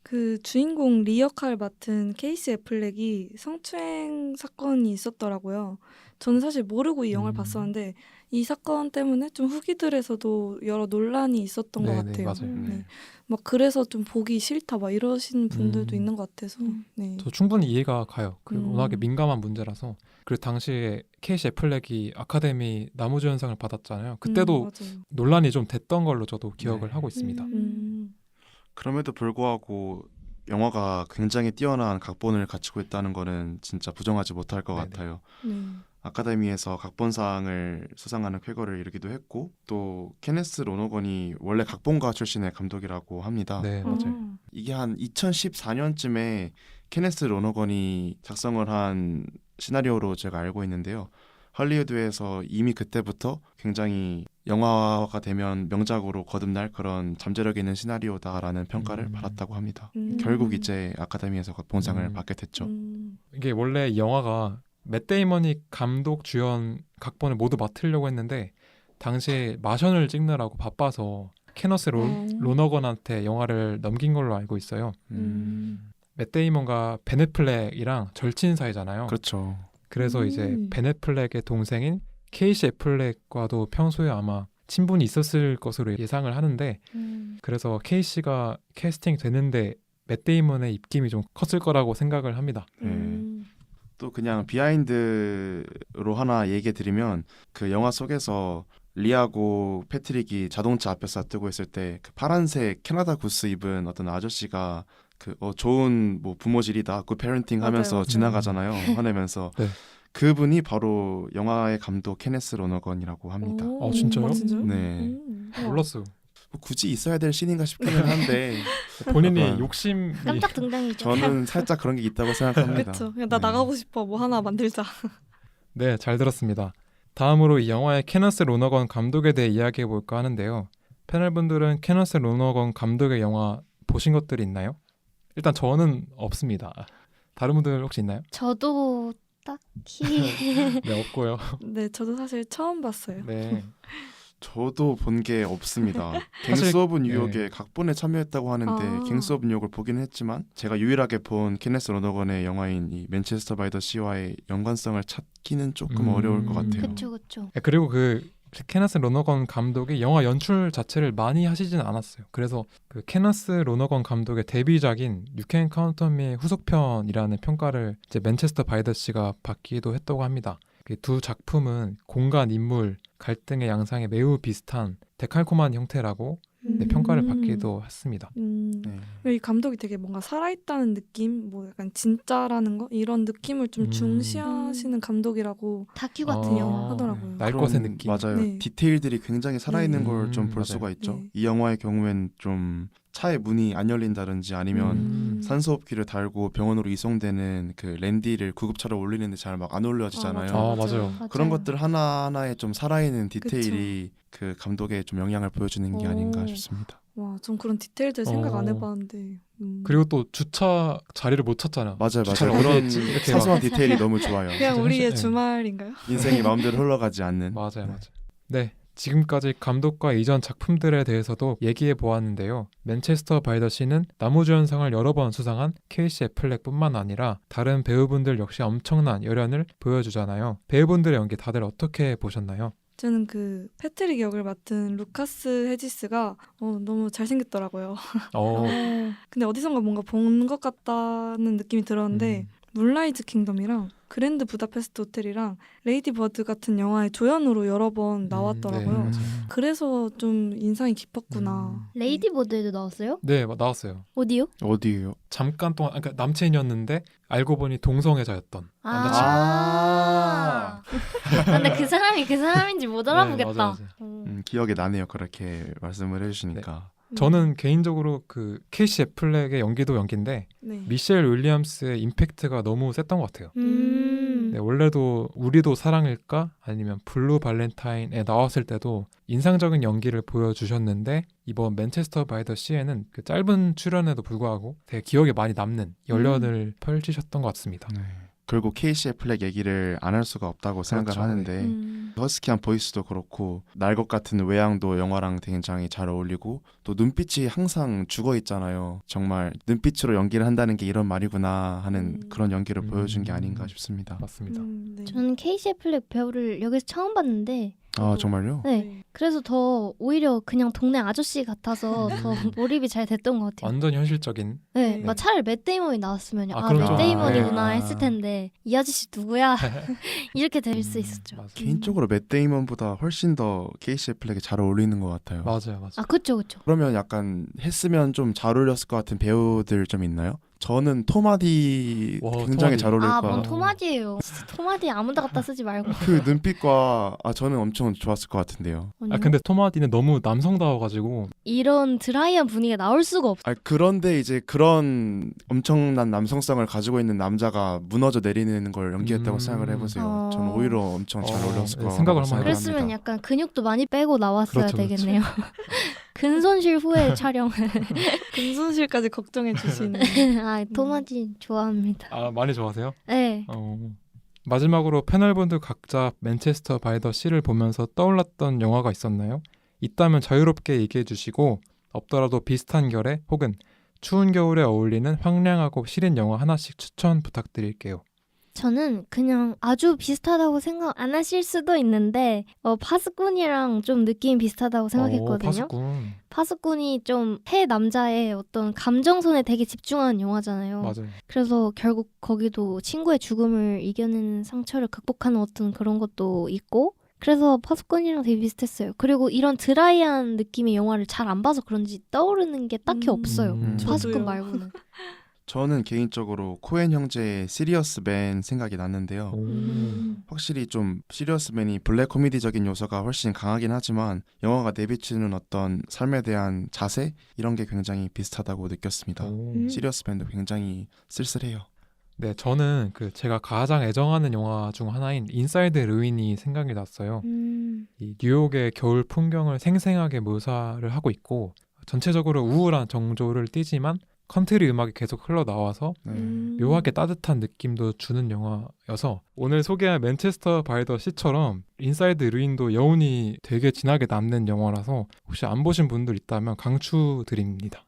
[SPEAKER 4] 그 주인공 리 역할을 맡은 케이시 애플렉이 성추행 사건이 있었더라고요. 저는 사실 모르고 이 영화를 봤었는데 이 사건 때문에 좀 후기들에서도 여러 논란이 있었던 것
[SPEAKER 1] 네네,
[SPEAKER 4] 같아요.
[SPEAKER 1] 맞아요.
[SPEAKER 4] 네. 막 그래서 좀 보기 싫다 막 이러신 분들도
[SPEAKER 1] 음.
[SPEAKER 4] 있는 것 같아서 네.
[SPEAKER 1] 저 충분히 이해가 가요. 그
[SPEAKER 4] 음.
[SPEAKER 1] 워낙에 민감한 문제라서. 그리고 당시에 케이시 애플렉이 아카데미 나무주연상을 받았잖아요. 그때도
[SPEAKER 4] 맞아요.
[SPEAKER 1] 논란이 좀 됐던 걸로 저도 기억을
[SPEAKER 3] 네.
[SPEAKER 1] 하고 있습니다.
[SPEAKER 3] 그럼에도 불구하고 영화가 굉장히 뛰어난 각본을 갖추고 있다는 거는 진짜 부정하지 못할 것
[SPEAKER 1] 네네.
[SPEAKER 3] 같아요.
[SPEAKER 4] 네.
[SPEAKER 3] 아카데미에서 각본상을 수상하는 쾌거를 이루기도 했고 또 케네스 로너건이 원래 각본가 출신의 감독이라고 합니다.
[SPEAKER 1] 네, 맞아요.
[SPEAKER 3] 이게 한 2014년쯤에 케네스 로너건이 작성을 한 시나리오로 제가 알고 있는데요. 할리우드에서 이미 그때부터 굉장히 영화화가 되면 명작으로 거듭날 그런 잠재력 있는 시나리오다라는 평가를 받았다고 합니다. 결국 이제 아카데미에서 각본상을 받게 됐죠.
[SPEAKER 1] 이게 원래 이 영화가 맷 데이먼이 감독, 주연, 각본을 모두 맡으려고 했는데 당시에 마션을 찍느라고 바빠서 케너스 로너건한테 영화를 넘긴 걸로 알고 있어요. 맷 데이먼과 벤 애플렉이랑 절친 사이잖아요.
[SPEAKER 3] 그렇죠.
[SPEAKER 1] 그래서 이제 벤 애플렉의 동생인 케이시 애플렉과도 평소에 아마 친분이 있었을 것으로 예상을 하는데 그래서 케이시가 캐스팅 되는데 맷 데이먼의 입김이 좀 컸을 거라고 생각을 합니다.
[SPEAKER 3] 네. 또 그냥 비하인드로 하나 얘기해 드리면 그 영화 속에서 리하고 패트릭이 자동차 앞에서 뜨고 있을 때 그 파란색 캐나다 구스 입은 어떤 아저씨가 그 좋은 뭐 부모질이다 굿 패런팅 하면서
[SPEAKER 4] 맞아요.
[SPEAKER 3] 지나가잖아요. 화내면서
[SPEAKER 1] 네.
[SPEAKER 3] 그분이 바로 영화의 감독 케네스 로너건이라고 합니다.
[SPEAKER 4] 오,
[SPEAKER 1] 진짜요?
[SPEAKER 4] 진짜요?
[SPEAKER 3] 네.
[SPEAKER 1] 몰랐어요.
[SPEAKER 3] 뭐 굳이 있어야 될 씬인가 싶기는 한데
[SPEAKER 1] 본인이
[SPEAKER 3] 약간
[SPEAKER 1] 욕심이
[SPEAKER 2] 깜짝 등장이죠.
[SPEAKER 3] 저는 살짝 그런 게 있다고 생각합니다.
[SPEAKER 4] 그쵸. 그냥 나
[SPEAKER 3] 네.
[SPEAKER 4] 나가고 싶어. 뭐 하나 만들자.
[SPEAKER 1] 네, 잘 들었습니다. 다음으로 이 영화의 케너스 로너건 감독에 대해 이야기해 볼까 하는데요. 패널분들은 케너스 로너건 감독의 영화 보신 것들이 있나요? 일단 저는 없습니다. 다른 분들 혹시 있나요?
[SPEAKER 2] 저도 딱히
[SPEAKER 1] 네, 없고요.
[SPEAKER 4] 네, 저도 사실 처음 봤어요.
[SPEAKER 1] 네.
[SPEAKER 3] 저도 본 게 없습니다.
[SPEAKER 1] 사실-
[SPEAKER 3] 갱스 오브 뉴욕에
[SPEAKER 1] 네.
[SPEAKER 3] 각본에 참여했다고 하는데
[SPEAKER 4] 아.
[SPEAKER 3] 갱스 오브 뉴욕을 보긴 했지만 제가 유일하게 본 케네스 로너건의 영화인 이 맨체스터 바이 더 시와의 연관성을 찾기는 조금 어려울 것 같아요.
[SPEAKER 2] 그쵸 그쵸.
[SPEAKER 1] 네, 그리고 그 케너스 로너건 감독이 영화 연출 자체를 많이 하시지는 않았어요. 그래서 그 케너스 로너건 감독의 데뷔작인 You Can Count on Me의 후속편이라는 평가를 이제 맨체스터 바이 더 시가 받기도 했다고 합니다. 그 두 작품은 공간, 인물, 갈등의 양상에 매우 비슷한 데칼코마한 형태라고 네, 평가를 받기도 했습니다.
[SPEAKER 3] 네.
[SPEAKER 4] 이 감독이 되게 뭔가 살아있다는 느낌, 뭐 약간 진짜라는 거 이런 느낌을 좀 중시하시는 감독이라고
[SPEAKER 2] 다큐 같은 영화.
[SPEAKER 4] 하더라고요.
[SPEAKER 1] 날 것의
[SPEAKER 3] 그런-
[SPEAKER 1] 느낌.
[SPEAKER 3] 맞아요.
[SPEAKER 4] 네.
[SPEAKER 3] 디테일들이 굉장히 살아있는
[SPEAKER 1] 네.
[SPEAKER 3] 걸 좀 볼
[SPEAKER 1] 맞아요.
[SPEAKER 3] 수가 있죠.
[SPEAKER 4] 네.
[SPEAKER 3] 이 영화의 경우엔 좀 차의 문이 안 열린다든지 아니면 산소호흡기를 달고 병원으로 이송되는 그 랜디를 구급차로 올리는데 잘 막 안 올려지잖아요.
[SPEAKER 1] 아, 맞아요.
[SPEAKER 3] 그런 것들 하나하나에 좀 살아있는 디테일이 그 감독의 좀 영향을 보여주는 게 아닌가
[SPEAKER 4] 오.
[SPEAKER 3] 싶습니다.
[SPEAKER 4] 와, 전 그런 디테일들 생각 안
[SPEAKER 1] 어.
[SPEAKER 4] 해봤는데.
[SPEAKER 1] 그리고 또 주차 자리를 못 찾잖아.
[SPEAKER 3] 맞아요,
[SPEAKER 1] 주차를
[SPEAKER 3] 맞아요.
[SPEAKER 1] 어디에
[SPEAKER 3] 그런
[SPEAKER 1] 했지? 이렇게
[SPEAKER 3] 사소한 디테일이 너무 좋아요.
[SPEAKER 4] 그냥
[SPEAKER 1] 진짜
[SPEAKER 4] 우리의
[SPEAKER 1] 현실-
[SPEAKER 4] 주말인가요?
[SPEAKER 3] 인생이 마음대로 흘러가지 않는.
[SPEAKER 1] 맞아요, 맞아요. 네, 지금까지 감독과 이전 작품들에 대해서도 얘기해 보았는데요. 맨체스터 바이 더 시는 나무주연상을 여러 번 수상한 케이시 애플렉뿐만 아니라 다른 배우분들 역시 엄청난 열연을 보여주잖아요. 배우분들의 연기 다들 어떻게 보셨나요?
[SPEAKER 4] 저는 그 패트릭 역을 맡은 루카스 헤지스가 너무 잘생겼더라고요.
[SPEAKER 1] 어,
[SPEAKER 4] 근데 어디선가 뭔가 본 것 같다는 느낌이 들었는데 문라이즈 킹덤이랑 그랜드 부다페스트 호텔이랑 레이디 버드 같은 영화의 조연으로 여러 번 나왔더라고요.
[SPEAKER 1] 네, 맞아요.
[SPEAKER 4] 그래서 좀 인상이 깊었구나.
[SPEAKER 2] 레이디 보드에도 나왔어요?
[SPEAKER 1] 네, 나왔어요.
[SPEAKER 2] 어디요?
[SPEAKER 3] 어디예요?
[SPEAKER 1] 잠깐 동안 그러니까 남친이었는데 알고 보니 동성애자였던 남자친구.
[SPEAKER 2] 아. 근데 그 사람이 그 사람인지 못 알아보겠다.
[SPEAKER 1] 네, 맞아요.
[SPEAKER 3] 기억이 나네요. 그렇게 말씀을 해주시니까.
[SPEAKER 1] 저는 개인적으로 그 케이시 애플렉의 연기도 연기인데
[SPEAKER 4] 네.
[SPEAKER 1] 미셸 윌리엄스의 임팩트가 너무 셌던 것 같아요. 네, 원래도 우리도 사랑일까 아니면 블루 발렌타인에 나왔을 때도 인상적인 연기를 보여주셨는데 이번 맨체스터 바이 더 시에는 그 짧은 출연에도 불구하고 되게 기억에 많이 남는 열연을 펼치셨던 것 같습니다.
[SPEAKER 3] 네. 결국 케이시 애플렉 얘기를 안 할 수가 없다고 생각을
[SPEAKER 1] 그렇죠.
[SPEAKER 3] 하는데 허스키한 보이스도 그렇고 날 것 같은 외양도 영화랑 굉장히 잘 어울리고 또 눈빛이 항상 죽어 있잖아요. 정말 눈빛으로 연기를 한다는 게 이런 말이구나 하는 그런 연기를 보여준 게 아닌가 싶습니다.
[SPEAKER 1] 맞습니다.
[SPEAKER 4] 네.
[SPEAKER 2] 저는 케이시 애플렉 배우를 여기서 처음 봤는데
[SPEAKER 3] 아 정말요?
[SPEAKER 2] 네. 그래서 더 오히려 그냥 동네 아저씨 같아서 더 몰입이 잘 됐던 것 같아요.
[SPEAKER 1] 완전 현실적인.
[SPEAKER 2] 네,
[SPEAKER 4] 네.
[SPEAKER 2] 막 차라리 맷 데이먼이 나왔으면
[SPEAKER 1] 아,
[SPEAKER 2] 맷
[SPEAKER 1] 그렇죠.
[SPEAKER 2] 데이먼이구나
[SPEAKER 3] 네.
[SPEAKER 2] 했을 텐데 이 아저씨 누구야 이렇게 될 수 있었죠.
[SPEAKER 1] 맞아요.
[SPEAKER 3] 개인적으로 맷 데이먼보다 훨씬 더 케이시 애플렉이 잘 어울리는 것 같아요.
[SPEAKER 1] 맞아요.
[SPEAKER 2] 아 그쵸.
[SPEAKER 3] 그러면 약간 했으면 좀 잘 어울렸을 것 같은 배우들 좀 있나요? 저는 토마디
[SPEAKER 1] 와,
[SPEAKER 3] 굉장히
[SPEAKER 1] 토마디.
[SPEAKER 3] 잘 어울릴
[SPEAKER 2] 아,
[SPEAKER 3] 것
[SPEAKER 2] 뭔
[SPEAKER 3] 같아요.
[SPEAKER 2] 토마디예요. 진짜 토마디 아무데 갖다 쓰지 말고.
[SPEAKER 3] 그 눈빛과 저는 엄청 좋았을 것 같은데요.
[SPEAKER 1] 아 근데 토마디는 너무 남성다워가지고
[SPEAKER 2] 이런 드라이한 분위기가 나올 수가 없어.
[SPEAKER 3] 그런데 이제 그런 엄청난 남성성을 가지고 있는 남자가 무너져 내리는 걸 연기했다고 생각을 해보세요. 저는 오히려 엄청 잘 어울렸을
[SPEAKER 1] 네,
[SPEAKER 3] 거라고
[SPEAKER 1] 생각을 한번
[SPEAKER 3] 생각합니다.
[SPEAKER 2] 그랬으면 약간 근육도 많이 빼고 나왔어야
[SPEAKER 1] 그렇죠, 그렇죠.
[SPEAKER 2] 되겠네요. 근손실 후에 촬영.
[SPEAKER 4] 근손실까지 걱정해 주시는.
[SPEAKER 2] 아 토마디 좋아합니다.
[SPEAKER 1] 아 많이 좋아하세요?
[SPEAKER 2] 네.
[SPEAKER 1] 마지막으로 패널분들 각자 맨체스터 바이 더 시를 보면서 떠올랐던 영화가 있었나요? 있다면 자유롭게 얘기해 주시고 없더라도 비슷한 결의 혹은 추운 겨울에 어울리는 황량하고 시린 영화 하나씩 추천 부탁드릴게요.
[SPEAKER 2] 저는 그냥 아주 비슷하다고 생각 안 하실 수도 있는데 파수꾼이랑 좀 느낌이 비슷하다고 생각했거든요.
[SPEAKER 1] 파수꾼.
[SPEAKER 2] 파수꾼이 좀 새 남자의 어떤 감정선에 되게 집중하는 영화잖아요.
[SPEAKER 1] 맞아요.
[SPEAKER 2] 그래서 결국 거기도 친구의 죽음을 이겨내는 상처를 극복하는 어떤 그런 것도 있고 그래서 파수꾼이랑 되게 비슷했어요. 그리고 이런 드라이한 느낌의 영화를 잘 안 봐서 그런지 떠오르는 게 딱히 없어요. 파수꾼
[SPEAKER 4] 저도요.
[SPEAKER 2] 말고는.
[SPEAKER 3] 저는 개인적으로 코엔 형제의 시리어스 맨 생각이 났는데요.
[SPEAKER 1] 오.
[SPEAKER 3] 확실히 좀 시리어스 맨이 블랙 코미디적인 요소가 훨씬 강하긴 하지만 영화가 내비치는 어떤 삶에 대한 자세 이런 게 굉장히 비슷하다고 느꼈습니다.
[SPEAKER 1] 오.
[SPEAKER 3] 시리어스 맨도 굉장히 쓸쓸해요.
[SPEAKER 1] 네, 저는 제가 가장 애정하는 영화 중 하나인 인사이드 루인이 생각이 났어요. 이 뉴욕의 겨울 풍경을 생생하게 묘사를 하고 있고 전체적으로 우울한 정조를 띠지만 컨트리 음악이 계속 흘러나와서 묘하게 따뜻한 느낌도 주는 영화여서 오늘 소개한 맨체스터 바이 더 시처럼 인사이드 루인도 여운이 되게 진하게 남는 영화라서 혹시 안 보신 분들 있다면 강추드립니다.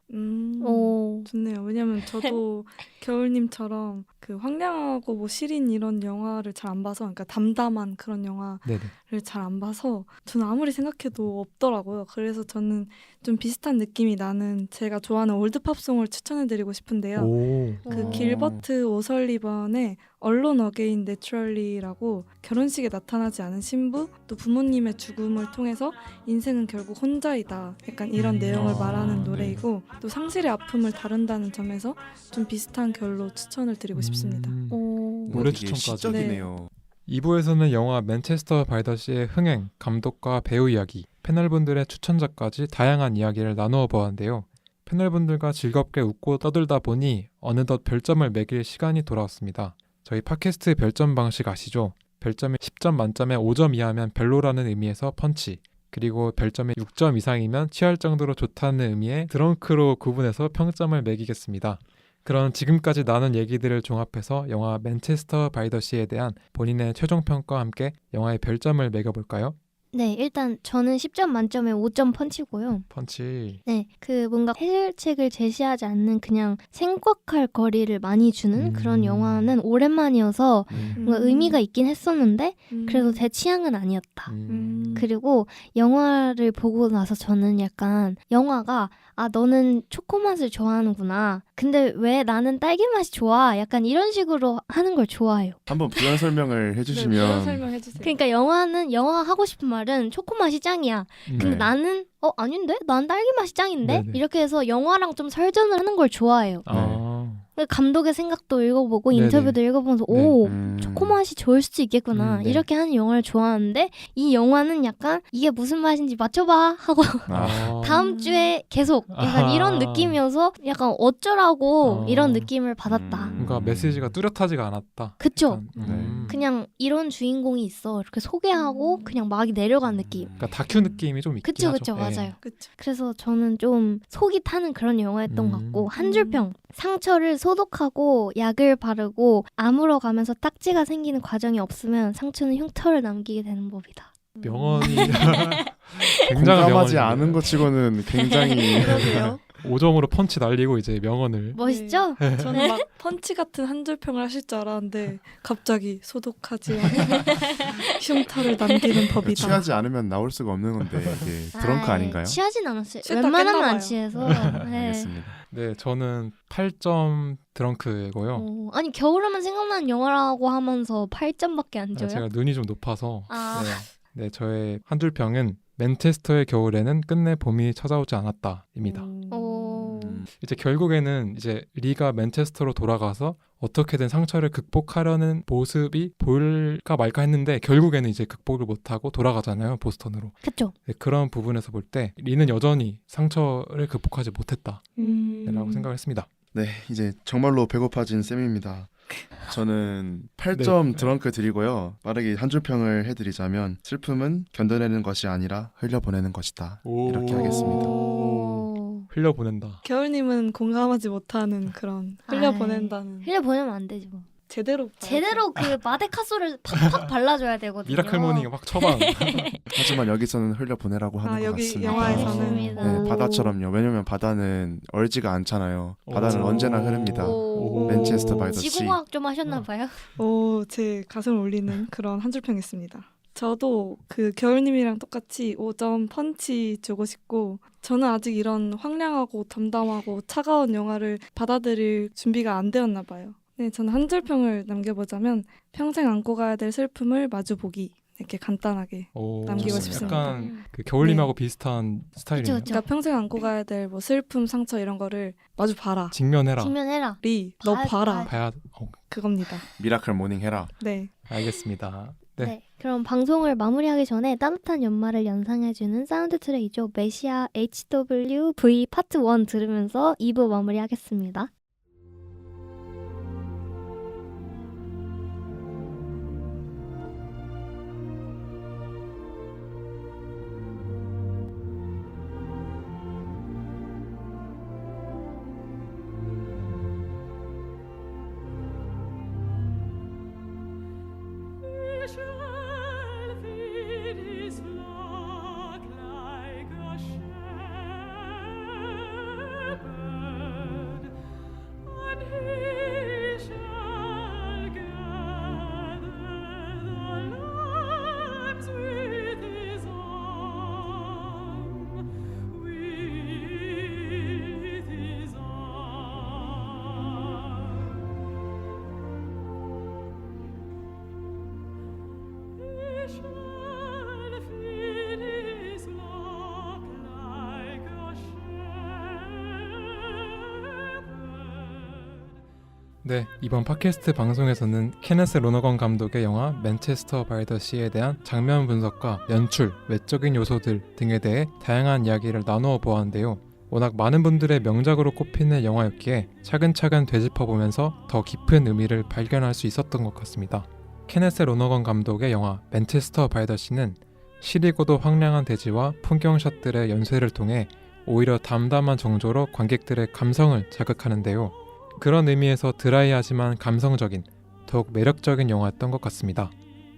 [SPEAKER 2] 오.
[SPEAKER 4] 좋네요. 왜냐면 저도 겨울님처럼 그 황량하고 뭐 시린 이런 영화를 잘 안 봐서 그러니까 담담한 그런 영화를
[SPEAKER 1] 네네.
[SPEAKER 4] 잘 안 봐서 저는 아무리 생각해도 없더라고요. 그래서 저는 좀 비슷한 느낌이 나는 제가 좋아하는 올드팝송을 추천해드리고 싶은데요.
[SPEAKER 1] 오.
[SPEAKER 4] 그
[SPEAKER 2] 오.
[SPEAKER 4] 길버트 오설리번의 Alone Again Naturally라고 결혼식에 나타나지 않은 신부 또 부모님의 죽음을 통해서 인생은 결국 혼자이다 약간 이런 내용을
[SPEAKER 1] 아,
[SPEAKER 4] 말하는
[SPEAKER 1] 네.
[SPEAKER 4] 노래이고 또 상실의 아픔을 다룬다는 점에서 좀 비슷한 결로 추천을 드리고 싶습니다.
[SPEAKER 2] 오.
[SPEAKER 1] 노래
[SPEAKER 3] 되게
[SPEAKER 1] 추천까지.
[SPEAKER 3] 시적이네요.
[SPEAKER 1] 2부에서는 영화 맨체스터 바이 더 시의 흥행, 감독과 배우 이야기, 패널분들의 추천작까지 다양한 이야기를 나누어 보았는데요. 패널분들과 즐겁게 웃고 떠들다 보니 어느덧 별점을 매길 시간이 돌아왔습니다. 저희 팟캐스트 별점 방식 아시죠? 별점이 10점 만점에 5점 이하면 별로라는 의미에서 펀치, 그리고 별점이 6점 이상이면 취할 정도로 좋다는 의미의 드렁크로 구분해서 평점을 매기겠습니다. 그럼 지금까지 나눈 얘기들을 종합해서 영화 맨체스터 바이 더 시에 대한 본인의 최종 평가와 함께 영화의 별점을 매겨볼까요?
[SPEAKER 2] 네, 일단 저는 10점 만점에 5점 펀치고요.
[SPEAKER 1] 펀치.
[SPEAKER 2] 네, 그 뭔가 해결책을 제시하지 않는 그냥 생각할 거리를 많이 주는 그런 영화는 오랜만이어서 뭔가 의미가 있긴 했었는데 그래도 제 취향은 아니었다. 그리고 영화를 보고 나서 저는 약간 영화가 너는 초코맛을 좋아하는구나. 근데 왜 나는 딸기 맛이 좋아? 약간 이런 식으로 하는 걸 좋아해요.
[SPEAKER 3] 한번 부연 설명을 해주시면
[SPEAKER 4] 설명해 주세요.
[SPEAKER 2] 그러니까 영화 하고 싶은 말은 초코맛이 짱이야. 근데
[SPEAKER 3] 네.
[SPEAKER 2] 나는 아닌데? 난 딸기 맛이 짱인데?
[SPEAKER 1] 네네.
[SPEAKER 2] 이렇게 해서 영화랑 좀 설전을 하는 걸 좋아해요. 감독의 생각도 읽어보고
[SPEAKER 1] 네네.
[SPEAKER 2] 인터뷰도 읽어보면서 오 초코 맛이 좋을 수도 있겠구나
[SPEAKER 1] 네.
[SPEAKER 2] 이렇게 하는 영화를 좋아하는데 이 영화는 약간 이게 무슨 맛인지 맞춰봐 하고 다음 주에 계속 약간 이런 느낌이어서 약간 어쩌라고 이런 느낌을 받았다.
[SPEAKER 1] 뭔가 메시지가 뚜렷하지가 않았다.
[SPEAKER 2] 그쵸?
[SPEAKER 1] 약간,
[SPEAKER 2] 그냥 이런 주인공이 있어 이렇게 소개하고 그냥 막이 내려간 느낌.
[SPEAKER 1] 그러니까 다큐 느낌이 좀 있긴
[SPEAKER 2] 그쵸
[SPEAKER 1] 하죠.
[SPEAKER 2] 그쵸
[SPEAKER 1] 네.
[SPEAKER 2] 맞아요.
[SPEAKER 4] 그쵸.
[SPEAKER 2] 그래서 저는 좀 속이 타는 그런 영화였던 것 같고 한 줄평 상처를 소독하고 약을 바르고 아물어 가면서 딱지가 생기는 과정이 없으면 상처는 흉터를 남기게 되는 법이다.
[SPEAKER 1] 명언이 굉장한
[SPEAKER 3] 공감하지
[SPEAKER 1] 명언인데요.
[SPEAKER 3] 않은 것 치고는 굉장히
[SPEAKER 4] 그러게요.
[SPEAKER 1] 5점으로 펀치 날리고 이제 명언을
[SPEAKER 2] 멋있죠?
[SPEAKER 4] 저는 막 펀치 같은 한 줄평을 하실 줄 알았는데 갑자기 소독하지 않고 흉터를 남기는 법이다.
[SPEAKER 3] 취하지 않으면 나올 수가 없는 건데 이게 드렁크 아닌가요?
[SPEAKER 2] 취하진 않았어요.
[SPEAKER 4] 취했다
[SPEAKER 2] 웬만하면
[SPEAKER 4] 깼나
[SPEAKER 2] 안
[SPEAKER 4] 봐요.
[SPEAKER 2] 취해서. 네.
[SPEAKER 3] 알겠습니다.
[SPEAKER 1] 네, 저는 8점 드렁크고요.
[SPEAKER 2] 아니 겨울하면 생각나는 영화라고 하면서 8점밖에 안 줘요?
[SPEAKER 1] 제가 눈이 좀 높아서
[SPEAKER 2] 아.
[SPEAKER 1] 네, 저의 한 줄 평은 맨체스터의 겨울에는 끝내 봄이 찾아오지 않았다입니다.
[SPEAKER 2] 오.
[SPEAKER 1] 이제 결국에는 이제 리가 맨체스터로 돌아가서 어떻게든 상처를 극복하려는 모습이 보일까 말까 했는데 결국에는 이제 극복을 못하고 돌아가잖아요, 보스턴으로.
[SPEAKER 2] 그쵸?
[SPEAKER 1] 네, 그런 부분에서 볼 때 리는 여전히 상처를 극복하지 못했다라고 생각했습니다.
[SPEAKER 3] 네, 이제 정말로 배고파진 쌤입니다. 저는 8점
[SPEAKER 1] 네.
[SPEAKER 3] 드렁크 드리고요. 빠르게 한 줄 평을 해드리자면 슬픔은 견뎌내는 것이 아니라 흘려보내는 것이다. 이렇게 하겠습니다.
[SPEAKER 1] 흘려보낸다.
[SPEAKER 4] 겨울님은 공감하지 못하는 그런 흘려보낸다는.
[SPEAKER 2] 흘려보내면 안 되지 뭐.
[SPEAKER 4] 제대로
[SPEAKER 2] 그 마데카소를 팍팍 발라줘야 되거든요.
[SPEAKER 1] 미라클 모닝 막 처방.
[SPEAKER 3] 하지만 여기서는 흘려보내라고 하는 것
[SPEAKER 4] 여기
[SPEAKER 3] 같습니다.
[SPEAKER 4] 영화에서는
[SPEAKER 2] 알겠습니다.
[SPEAKER 3] 네, 바다처럼요. 왜냐면 바다는 얼지가 않잖아요. 바다는
[SPEAKER 1] 오.
[SPEAKER 3] 언제나 흐릅니다.
[SPEAKER 2] 오.
[SPEAKER 3] 맨체스터 바이 더 씨.
[SPEAKER 2] 지구과학 좀 하셨나 봐요.
[SPEAKER 4] 제 가슴을 울리는 그런 한 줄평이었습니다. 저도 그 겨울님이랑 똑같이 5점 펀치 주고 싶고 저는 아직 이런 황량하고 담담하고 차가운 영화를 받아들일 준비가 안 되었나 봐요. 네, 저는 한 줄평을 남겨보자면 평생 안고 가야 될 슬픔을 마주보기 이렇게 간단하게
[SPEAKER 1] 오,
[SPEAKER 4] 남기고
[SPEAKER 3] 싶습니다.
[SPEAKER 1] 약간 그 겨울님하고 비슷한 스타일이네요.
[SPEAKER 2] 그쵸.
[SPEAKER 4] 그러니까 평생 안고 가야 될 뭐 슬픔, 상처 이런 거를 마주 봐라.
[SPEAKER 1] 직면해라.
[SPEAKER 2] 직면해라.
[SPEAKER 4] 너
[SPEAKER 2] 봐야-
[SPEAKER 4] 봐라.
[SPEAKER 1] 봐야.
[SPEAKER 4] 그겁니다.
[SPEAKER 3] 미라클 모닝 해라.
[SPEAKER 4] 네.
[SPEAKER 1] 알겠습니다. 네.
[SPEAKER 2] 네. 그럼 방송을 마무리하기 전에 따뜻한 연말을 연상해주는 사운드 트랙이죠. 메시아 HWV 파트 1 들으면서 2부 마무리하겠습니다.
[SPEAKER 1] 네, 이번 팟캐스트 방송에서는 케네스 로너건 감독의 영화 맨체스터 바이 더 시에 대한 장면 분석과 연출, 외적인 요소들 등에 대해 다양한 이야기를 나누어 보았는데요. 워낙 많은 분들의 명작으로 꼽히는 영화였기에 차근차근 되짚어보면서 더 깊은 의미를 발견할 수 있었던 것 같습니다. 케네스 로너건 감독의 영화 맨체스터 바이 더 시는 시리고도 황량한 대지와 풍경샷들의 연쇄를 통해 오히려 담담한 정조로 관객들의 감성을 자극하는데요. 그런 의미에서 드라이하지만 감성적인, 더욱 매력적인 영화였던 것 같습니다.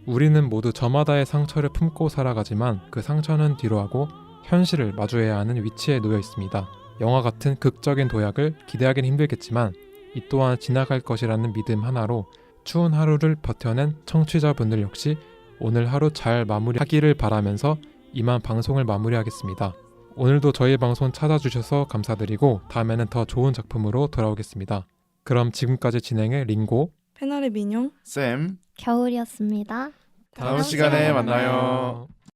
[SPEAKER 1] 우리는 모두 저마다의 상처를 품고 살아가지만 그 상처는 뒤로하고 현실을 마주해야 하는 위치에 놓여 있습니다. 영화 같은 극적인 도약을 기대하긴 힘들겠지만 이 또한 지나갈 것이라는 믿음 하나로 추운 하루를 버텨낸 청취자분들 역시 오늘 하루 잘 마무리하기를 바라면서 이만 방송을 마무리하겠습니다. 오늘도 저희 방송 찾아주셔서 감사드리고 다음에는 더 좋은 작품으로 돌아오겠습니다. 그럼 지금까지 진행의 링고,
[SPEAKER 4] 패널의 민용
[SPEAKER 3] 쌤,
[SPEAKER 2] 겨울이었습니다.
[SPEAKER 3] 다음 시간에 만나요.